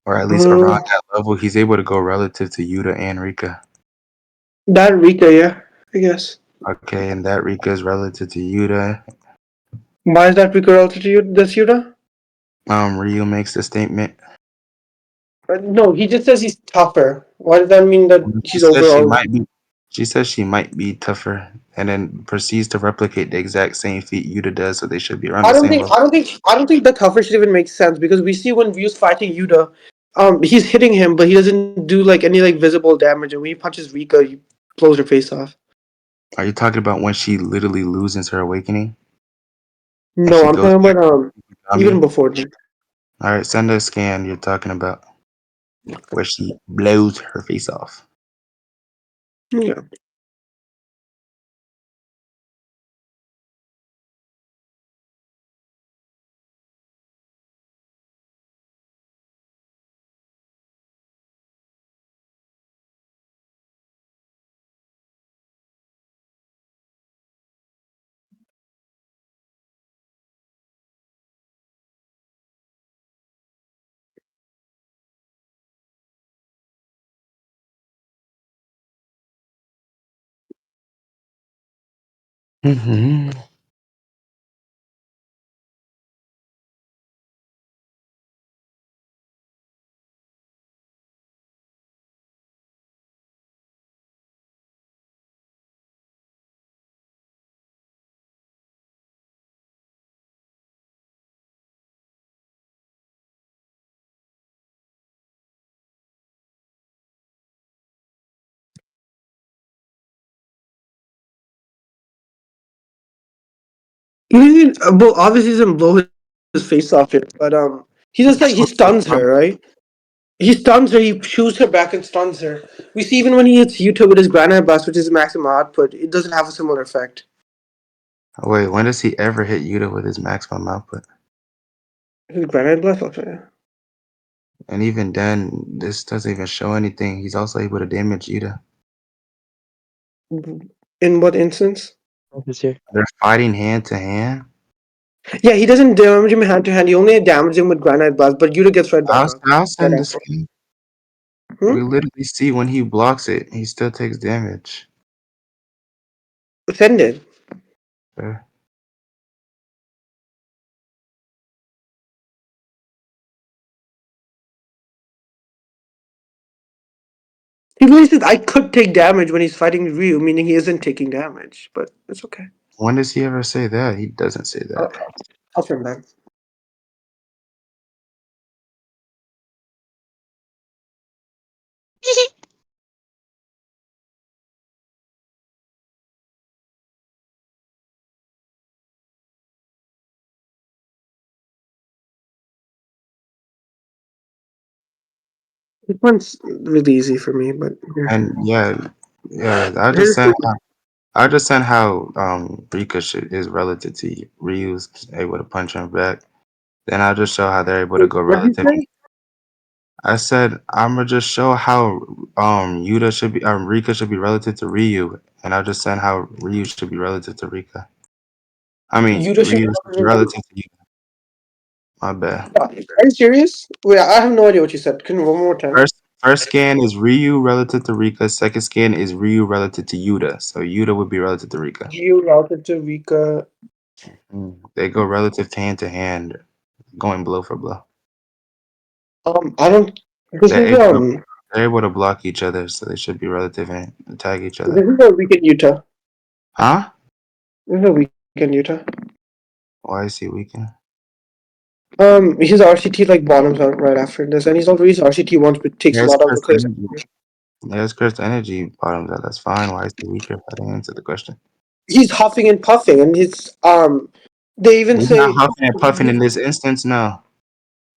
or at least around Mm, that level? He's able to go relative to Yuta and Rika. that Rika, yeah, I guess. Okay, and that Rika is relative to Yuta. Why is that Rika relative to you? This Yuda? Ryu makes the statement. No, he just says he's tougher. Why does that mean that She he's says she overall? might be. She says she might be tougher, and then proceeds to replicate the exact same feat Yuta does. So they should be around I the don't same think. level. I don't think. I don't think the tougher should even make sense because we see when Ryu's fighting Yuda, he's hitting him, but he doesn't do like any like visible damage. And when he punches Rika, he blows her face off. Are you talking about when she literally loses her awakening and No, she I'm goes talking back about to even Kami? before that. All right, send a scan. You're talking about where she blows her face off. Yeah. Hmm. Well, obviously, he doesn't blow his face off here, but he just like he stuns her, right? He stuns her, he shoots her back and stuns her. We see even when he hits Yuta with his granite blast, which is maximum output, it doesn't have a similar effect. Wait, when does he ever hit Yuta with his maximum output? His granite blast, okay. And even then, this doesn't even show anything. He's also able to damage Yuta. In what instance? Officer. They're fighting hand to hand. Yeah, he doesn't damage him hand to hand. He only damages him with granite blast, but Yuta gets right back up. I'll Right send this after. game. We Hmm? literally see when he blocks it, he still takes damage. Send it. Uh, He really says I could take damage when he's fighting Ryu, meaning he isn't taking damage, but it's okay. When does he ever say that? He doesn't say I'll, that. I'll turn back. This one's really easy for me, but And yeah, yeah, here's I understand how Rika is relative to Ryu's able to punch him back. Then I'll just show how they're able to go what he relative. say? I said I'm gonna just show how Yuta should be Rika should be relative to Ryu, and I'll just send how Ryu should be relative to Rika. I mean Yuta should Ryu should be be. relative to you. My bad. Are you serious? Wait, I have no idea what you said. Can you one more time? First scan is Ryu relative to Rika. Second scan is Ryu relative to Yuta. So Yuta would be relative to Rika. Geo routed to Rika. They go relative to hand, going blow for blow. I don't. This They're is able to, they're able to block each other, so they should be relative and tag each this other. is a weekend Utah. Huh? This is a weekend Utah. Why is he weakened? His RCT like bottoms out right after this, and he's already his RCT once, but takes a There's lot of cursed recursive. energy. There's cursed energy bottoms out. That's fine. Why is he weaker? I didn't answer the question. He's huffing and puffing, and he's. They even He's not say. huffing and puffing in this instance, no.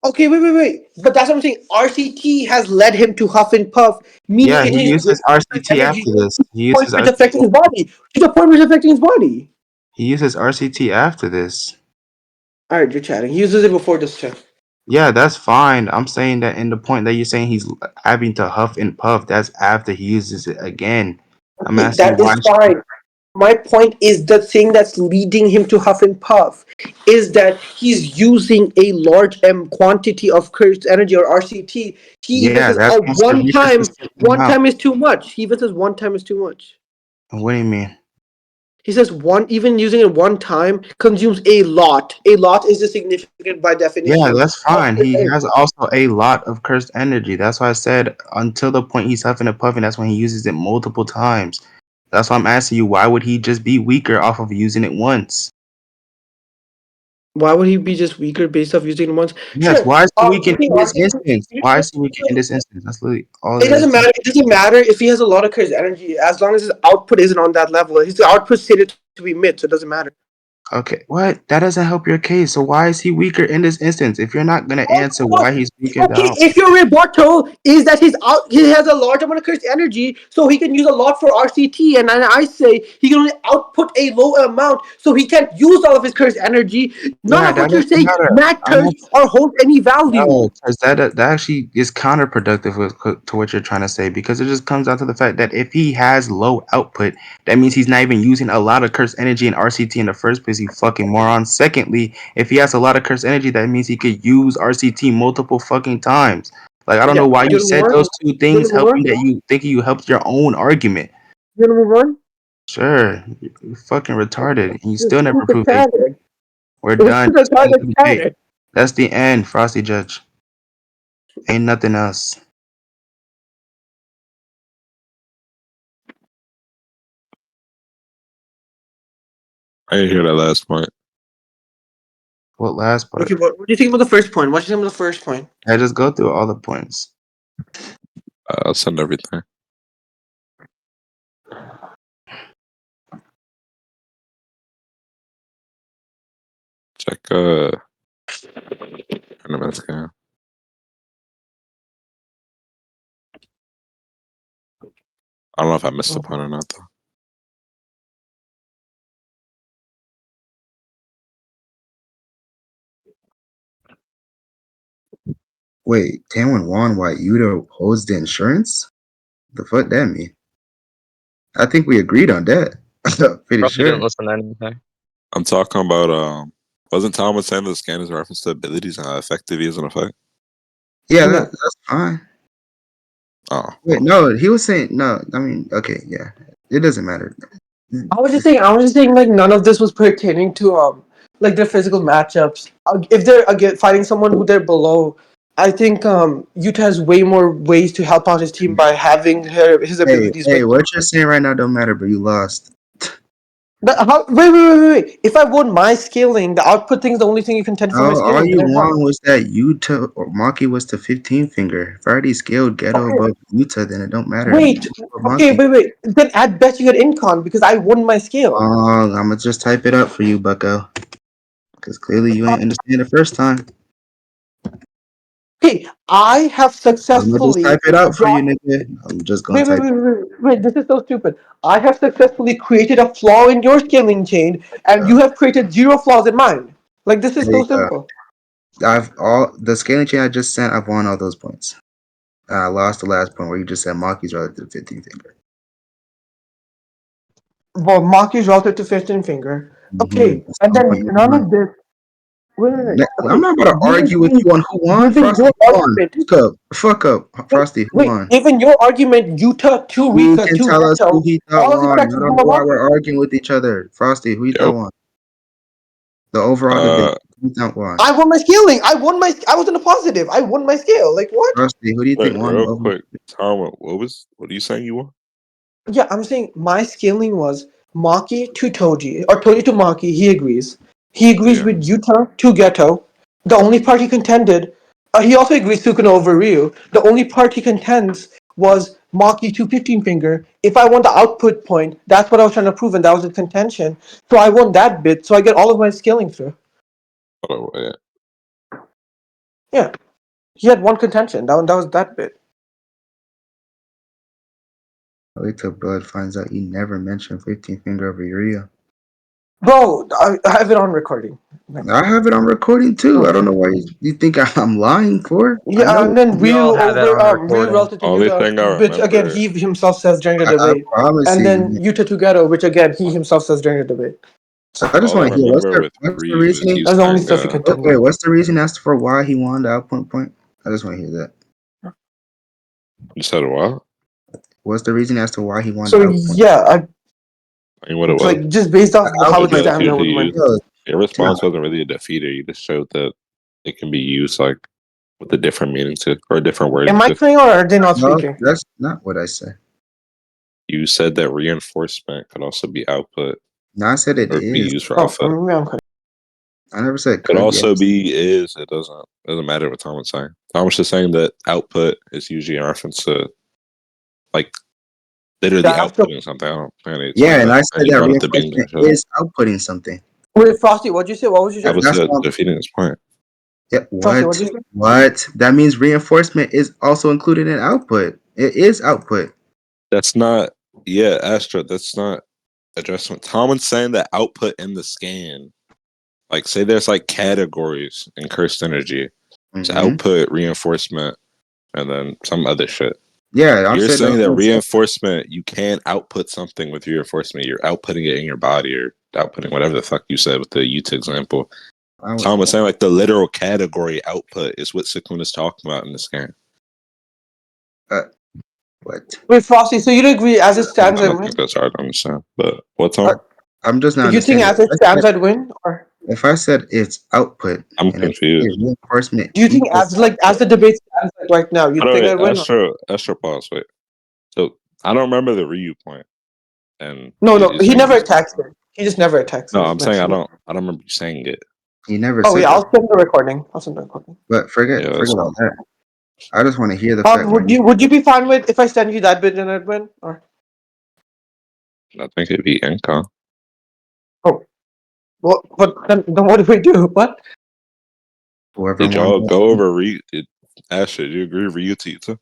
Okay, wait. But that's what I'm saying. RCT has led him to huff and puff, meaning Yeah, it he is uses RCT energy after to this. He the point uses where it's RCT. affecting his body. To the point where it's affecting his body. He uses RCT after this. Alright, you're chatting. He uses it before this too. Yeah, that's fine. I'm saying that in the point that you're saying he's having to huff and puff, that's after he uses it again. I'm Okay, asking you that why. is fine. My point is the thing that's leading him to huff and puff is that he's using a large quantity of cursed energy or RCT. He even Yeah, says, that's "Oh, Mr. Rika's to sit him one out. time is too much." He even says one time is too much. What do you mean? He says one even using it one time consumes a lot. A lot is a significant by Yeah, definition. that's fine. He has also a lot of cursed energy. That's why I said until the point he's huffing and puffing, that's when he uses it multiple times. That's why I'm asking you, why would he just be weaker off of using it once? Why would he be just weaker based off using it once? Yes, Sure. why is he weakened Using in this instance? Why is he weakened in RCT. this instance? That's literally all It there is doesn't to matter. it. It doesn't matter if he has a lot of cursed energy, as long as his output isn't on that level. His output stated to be mid, so it doesn't matter. Okay, what? That doesn't help your case. So why is he weaker in this instance? If you're not gonna answer why he's weakened Okay, out, if your rebuttal is that he has a large amount of cursed energy, so he can use a lot for RCT, and then I say he can only output a low amount, so he can't use all of his cursed energy. None yeah, of that what you're doesn't saying matter. I'm matters not. or holds any value. No, because that actually is counterproductive to what you're trying to say. Because it just comes down to the fact that if he has low output, that means he's not even using a lot of cursed energy in RCT in the first place. You fucking moron. Secondly, if he has a lot of cursed energy, that means he could use RCT multiple fucking times. Like I don't know Yeah, why you you want to said move on? those two You want things to move helping on? that you think you helped your own argument. You want to move on? Sure, you're fucking retarded, and you still It's never super proved it. retarded. We're It's done. super That's the end retarded. of the debate. Retarded. That's the end, Frosty Judge. Ain't nothing else. I didn't hear that last point. What last part? Okay, what do you think about the first point? What do you think about the first point? I just go through all the points. I'll send everything. Check tournament scan. I don't know if I missed the point or not though. Wait, Tanwin won while Yuta holds the insurance? The fuck that mean? I think we agreed on that. Pretty Probably sure. didn't listen to anything. I'm talking about wasn't Thomas saying the scan is a reference to abilities and how effective he is in effect? Yeah, No. that's fine. Oh, Wait, no, he was saying no. I mean, okay, yeah, it doesn't matter. I was just saying, like none of this was pertaining to like their physical matchups. If they're again fighting someone who they're below, I think Utah has way more ways to help out his team by having his abilities. Hey, But what you're saying right now don't matter, but you lost. how? Wait! If I won my scaling, the output thing is the only thing you contend for my All scaling. you Then I won. won was that Yuta or Maki was the 15 finger. If I already scaled Geto Okay. above Yuta, then it don't matter. Wait. Okay. Wait. Then at best you get incon because I won my scale. I'm gonna just type it up for you, Bucko. Because clearly you ain't understand the first time. Okay, I have I'm gonna just successfully type it out for you, brought. nigga. I'm just gonna type. Wait, this is so stupid. I have successfully created a flaw in your scaling chain, and you have created 0 flaws in mine. Like, this is There so you go. simple. I've all the scaling chain I just sent. I've won all those points. I lost the last point where you just said Maki's relative to 15 finger. Well, Maki's relative to 15 finger. Okay, That's and one then point you none won. of this. Wait. I'm Okay, not about to argue with you on who won. given Frosty, your who won? argument. Fuck up. Frosty, who Wait, won? given your argument, Utah to He Rika can to tell us who Geto, he thought all of these won. I factors don't go know why along. we're arguing with each other. Frosty, who you thought yep. won? The overall debate. Who you thought won? I won my scaling. I was in a positive. I won my scale. Like, what? Frosty, who do you Wait, think won? real quick, Tom, what are you saying you won? Yeah, I'm saying my scaling was Maki to Toji, or Toji to Maki. He agrees. He agrees Yeah. with Yuta to Geto. The only part he contended, he also agrees Sukuna over Ryu. The only part he contends was Maki to 15 finger. If I want the output point, that's what I was trying to prove, and that was the contention. So I won that bit, so I get all of my scaling through. Oh, yeah. Yeah, he had one contention. That was that bit. Wait till Blood finds out you never mentioned 15 finger over Uriah. Bro, I have it on recording. I have it on recording too. I don't know Okay. why you think I'm lying for. I Yeah, know. and then We all Ryu have that over on Ryu recording. relative to Only Yuta, thing I which again remember. he himself says during the I debate, promise and you. then Yuta to Geto, which again he himself says during the debate. I just All I want to hear remember with what's the Ryu is reasoning. you That's the only saying, stuff he contended. Wait, what's the reason as for why he won the outpoint point? I just want to hear that. you said what? What's the reason as to why he won the So outpoint? yeah, I mean, what it was. like just based off how its Because stamina would usually win. your response wasn't really a defeater. You just showed that it can be used like with a different meaning to or a different wording Am I to. clear or are they not No, speaking? that's not what I said. You said that reinforcement could also be output No, I said it or be is. used for Oh, output. maybe I'm clear. I never said Could could. also Yes. be is. It doesn't matter what Thomas saying. Thomas is saying that output is usually a reference to like literally The Astro. outputting something. I don't think it's Yeah, saying and that. I And said he that brought up the beam reinforcement gun shit. is outputting something. Wait, Frosty, what'd you say? What was you That saying? was That's why. defeating his point. Yeah, Frosty, what? what'd you say? What? That means reinforcement is also included in output. It is output. That's not Astro, that's not adjustment. Thomas saying that output in the scan. Like say there's like categories in cursed energy. It's output, reinforcement, and then some other shit. Yeah, I'm You're saying saying those that things. reinforcement, you can output something with reinforcement. You're outputting it in your body or outputting whatever the fuck you said with the Utah example. Tom was saying like the literal category output is what Sukuna's talking about in the scan. What? Wait, Frosty. So you don't agree as it I stands, I don't win. think that's hard to understand. But what's I, on? I'm just not You think understanding. as it stands, I'd win, or If I said it's output I'm and if I say confused. reinforcement do you think equals as the debate stands like right now, you By the think way, I'd win? Or? Astro, pause. Wait. So I don't remember the Ryu point, and No, you, no, you he saying never you. attacks it. He just never attacks No, it. I'm saying I don't. I don't remember you saying it. he never Oh said yeah, that. I'll send the recording. I'll send the recording. But forget Yeah, that's all fine. that. I just want to hear the fact when Would you be fine with if I send you that bit and I'd win? Or I think it'd be income. oh, well, but then what do we do? What? whoever Did won. y'all go over Ryu? Astro, do you agree with Ryu Tita?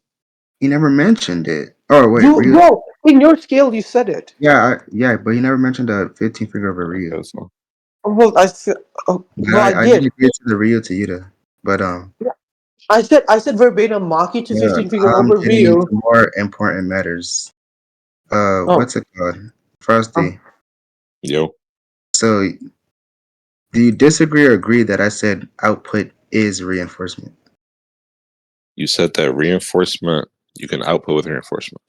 He never mentioned it. Oh wait, You Ryu. bro, in your scale, you said it. Yeah, but he never mentioned the 15 figure over Ryu. Okay, so Well, But I I did did. agree to the Ryu to Yuta. But I said verbatim Maki to yeah, 15 figure I'm over getting into Ryu. more important matters. Oh, What's it called? Frosty. yo, So do you disagree or agree that I said output is reinforcement? you said that reinforcement you can output with reinforcement.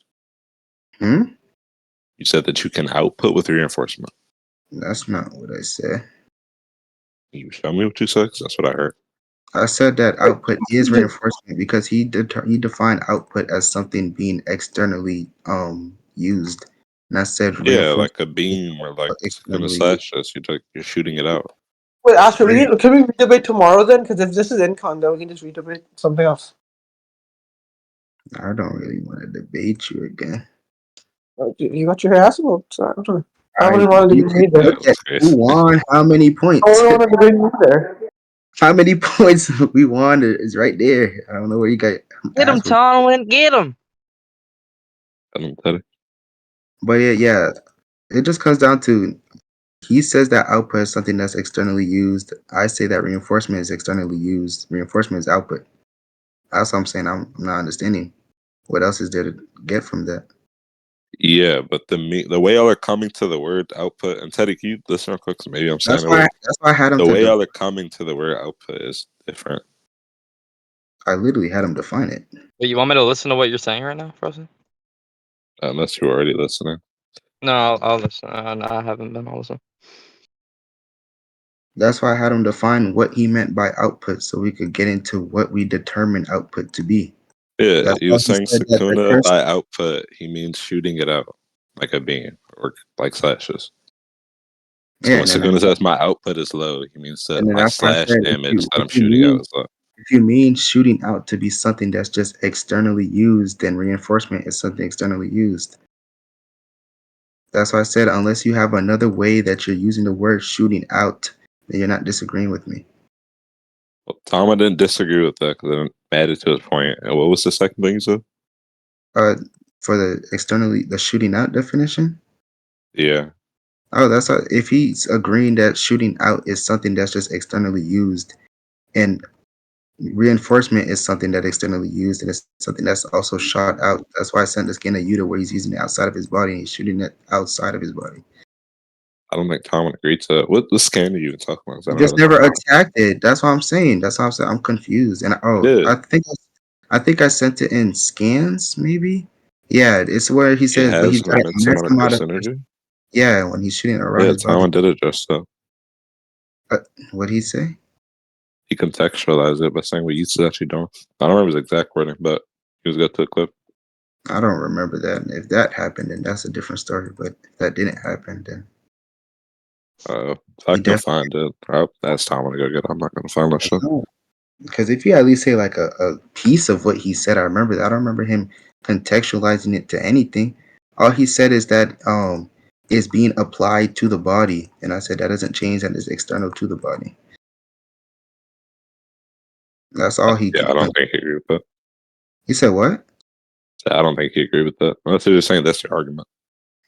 Hmm? You said that you can output with reinforcement. That's not what I said. You show me what you said, 'cause that's what I heard. I said that output is reinforcement because he defined output as something being externally used. And I said Yeah, reinforcement like a beam or like in the externally used. slash test, you're shooting it out. wait, Astro, Right. can we redebate tomorrow then? Because if this is incon, then we can just redebate something else. I don't really want to debate you again. You got your ass whooped. So I I wouldn't want to You debate can me either. look at That's who crazy. won how many I points. wouldn't want to debate me either. How many points we won is right there. I don't know where you got Get him, asked for. Tanwin. Get him. I'm pathetic. But yeah, it just comes down to he says that output is something that's externally used. I say that reinforcement is externally used. Reinforcement is output. That's what I'm saying. I'm not understanding. What else is there to get from that? Yeah, but the way y'all are coming to the word output, and Teddy, can you listen real quick? 'Cause maybe I'm saying it weird. That's why I had him The to. way y'all are coming to the word output is different. I literally had him define it. Wait, you want me to listen to what you're saying right now, Frozen? Unless you're already listening. No, I'll listen. I haven't been. I'll listen. That's why I had him define what he meant by output, so we could get into what we determine output to be. Yeah, That's he why was he saying said that the Sakuna curse. by output, he means shooting it out like a beam or like slashes. So Yeah, when Sakuna says my output is low, he means that and then my that's why I slash said damage that I'm shooting out is low. if you mean shooting out to be something that's just externally used, then reinforcement is something externally used. That's why I said unless you have another way that you're using the word shooting out, then you're not disagreeing with me. Well, Tama didn't disagree with that because it added to his point. And what was the second thing you said? For the shooting out definition. Yeah. Oh, if he's agreeing that shooting out is something that's just externally used, and reinforcement is something that externally used, and it's something that's also shot out. That's why I sent the scan of Yuta where he's using it outside of his body and he's shooting it outside of his body. I don't think Tama agreed to that. What scan are you even talking about? 'Cause I He don't just know the never Tama. attacked it. That's what I'm saying. That's why I'm saying I'm confused. And Yeah. I think I sent it in scans, maybe. Yeah, it's where he It says, but has he's an got a immense max amount of amount curse of. energy. Yeah, when he's shooting around Yeah, his body. Tama did address that. What'd he say? He contextualized it by saying what Yitzhak actually don't. I don't remember his exact wording, but he was good to the clip. I don't remember that. If that happened, then that's a different story. But if that didn't happen, then If I he can definitely. find it, I'll ask Tama to go get it. I'm not going to find that shit. Because if you at least say like a piece of what he said, I remember that. I don't remember him contextualizing it to anything. All he said is that it's being applied to the body, and I said that doesn't change that it's external to the body. That's all he. Yeah, I don't think he agreed with that. He said what? I don't think he agreed with that. Unless you're just saying that's your argument.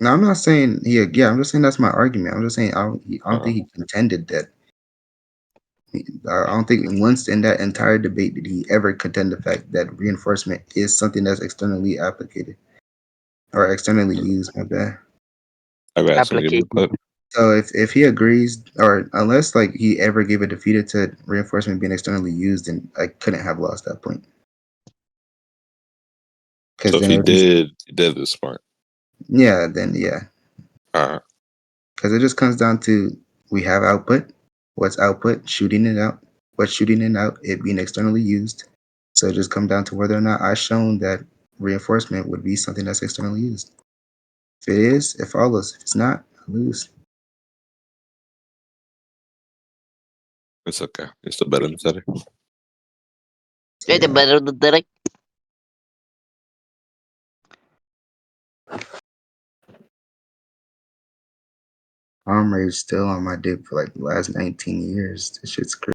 No, I'm not saying he. Yeah, I'm just saying that's my argument. I'm just saying I don't think he contended that. I don't think once in that entire debate did he ever contend the fact that reinforcement is something that's externally applicated or externally used. My bad. I've asked him to give me Application. that. So if he agrees, or unless like he ever gave a defeated to reinforcement being externally used, then I couldn't have lost that point. Because So if then he it'll just did this smart. then yeah. Alright. Because it just comes down to we have output. What's output? Shooting it out. What's shooting it out? It being externally used. So it just comes down to whether or not I shown that reinforcement would be something that's externally used. If it is, it follows. If it's not, I lose. It's okay. It's the better than setting. You're the Yeah. better than Derek. Arm rage still on my dick for like the last 19 years. This shit's crazy.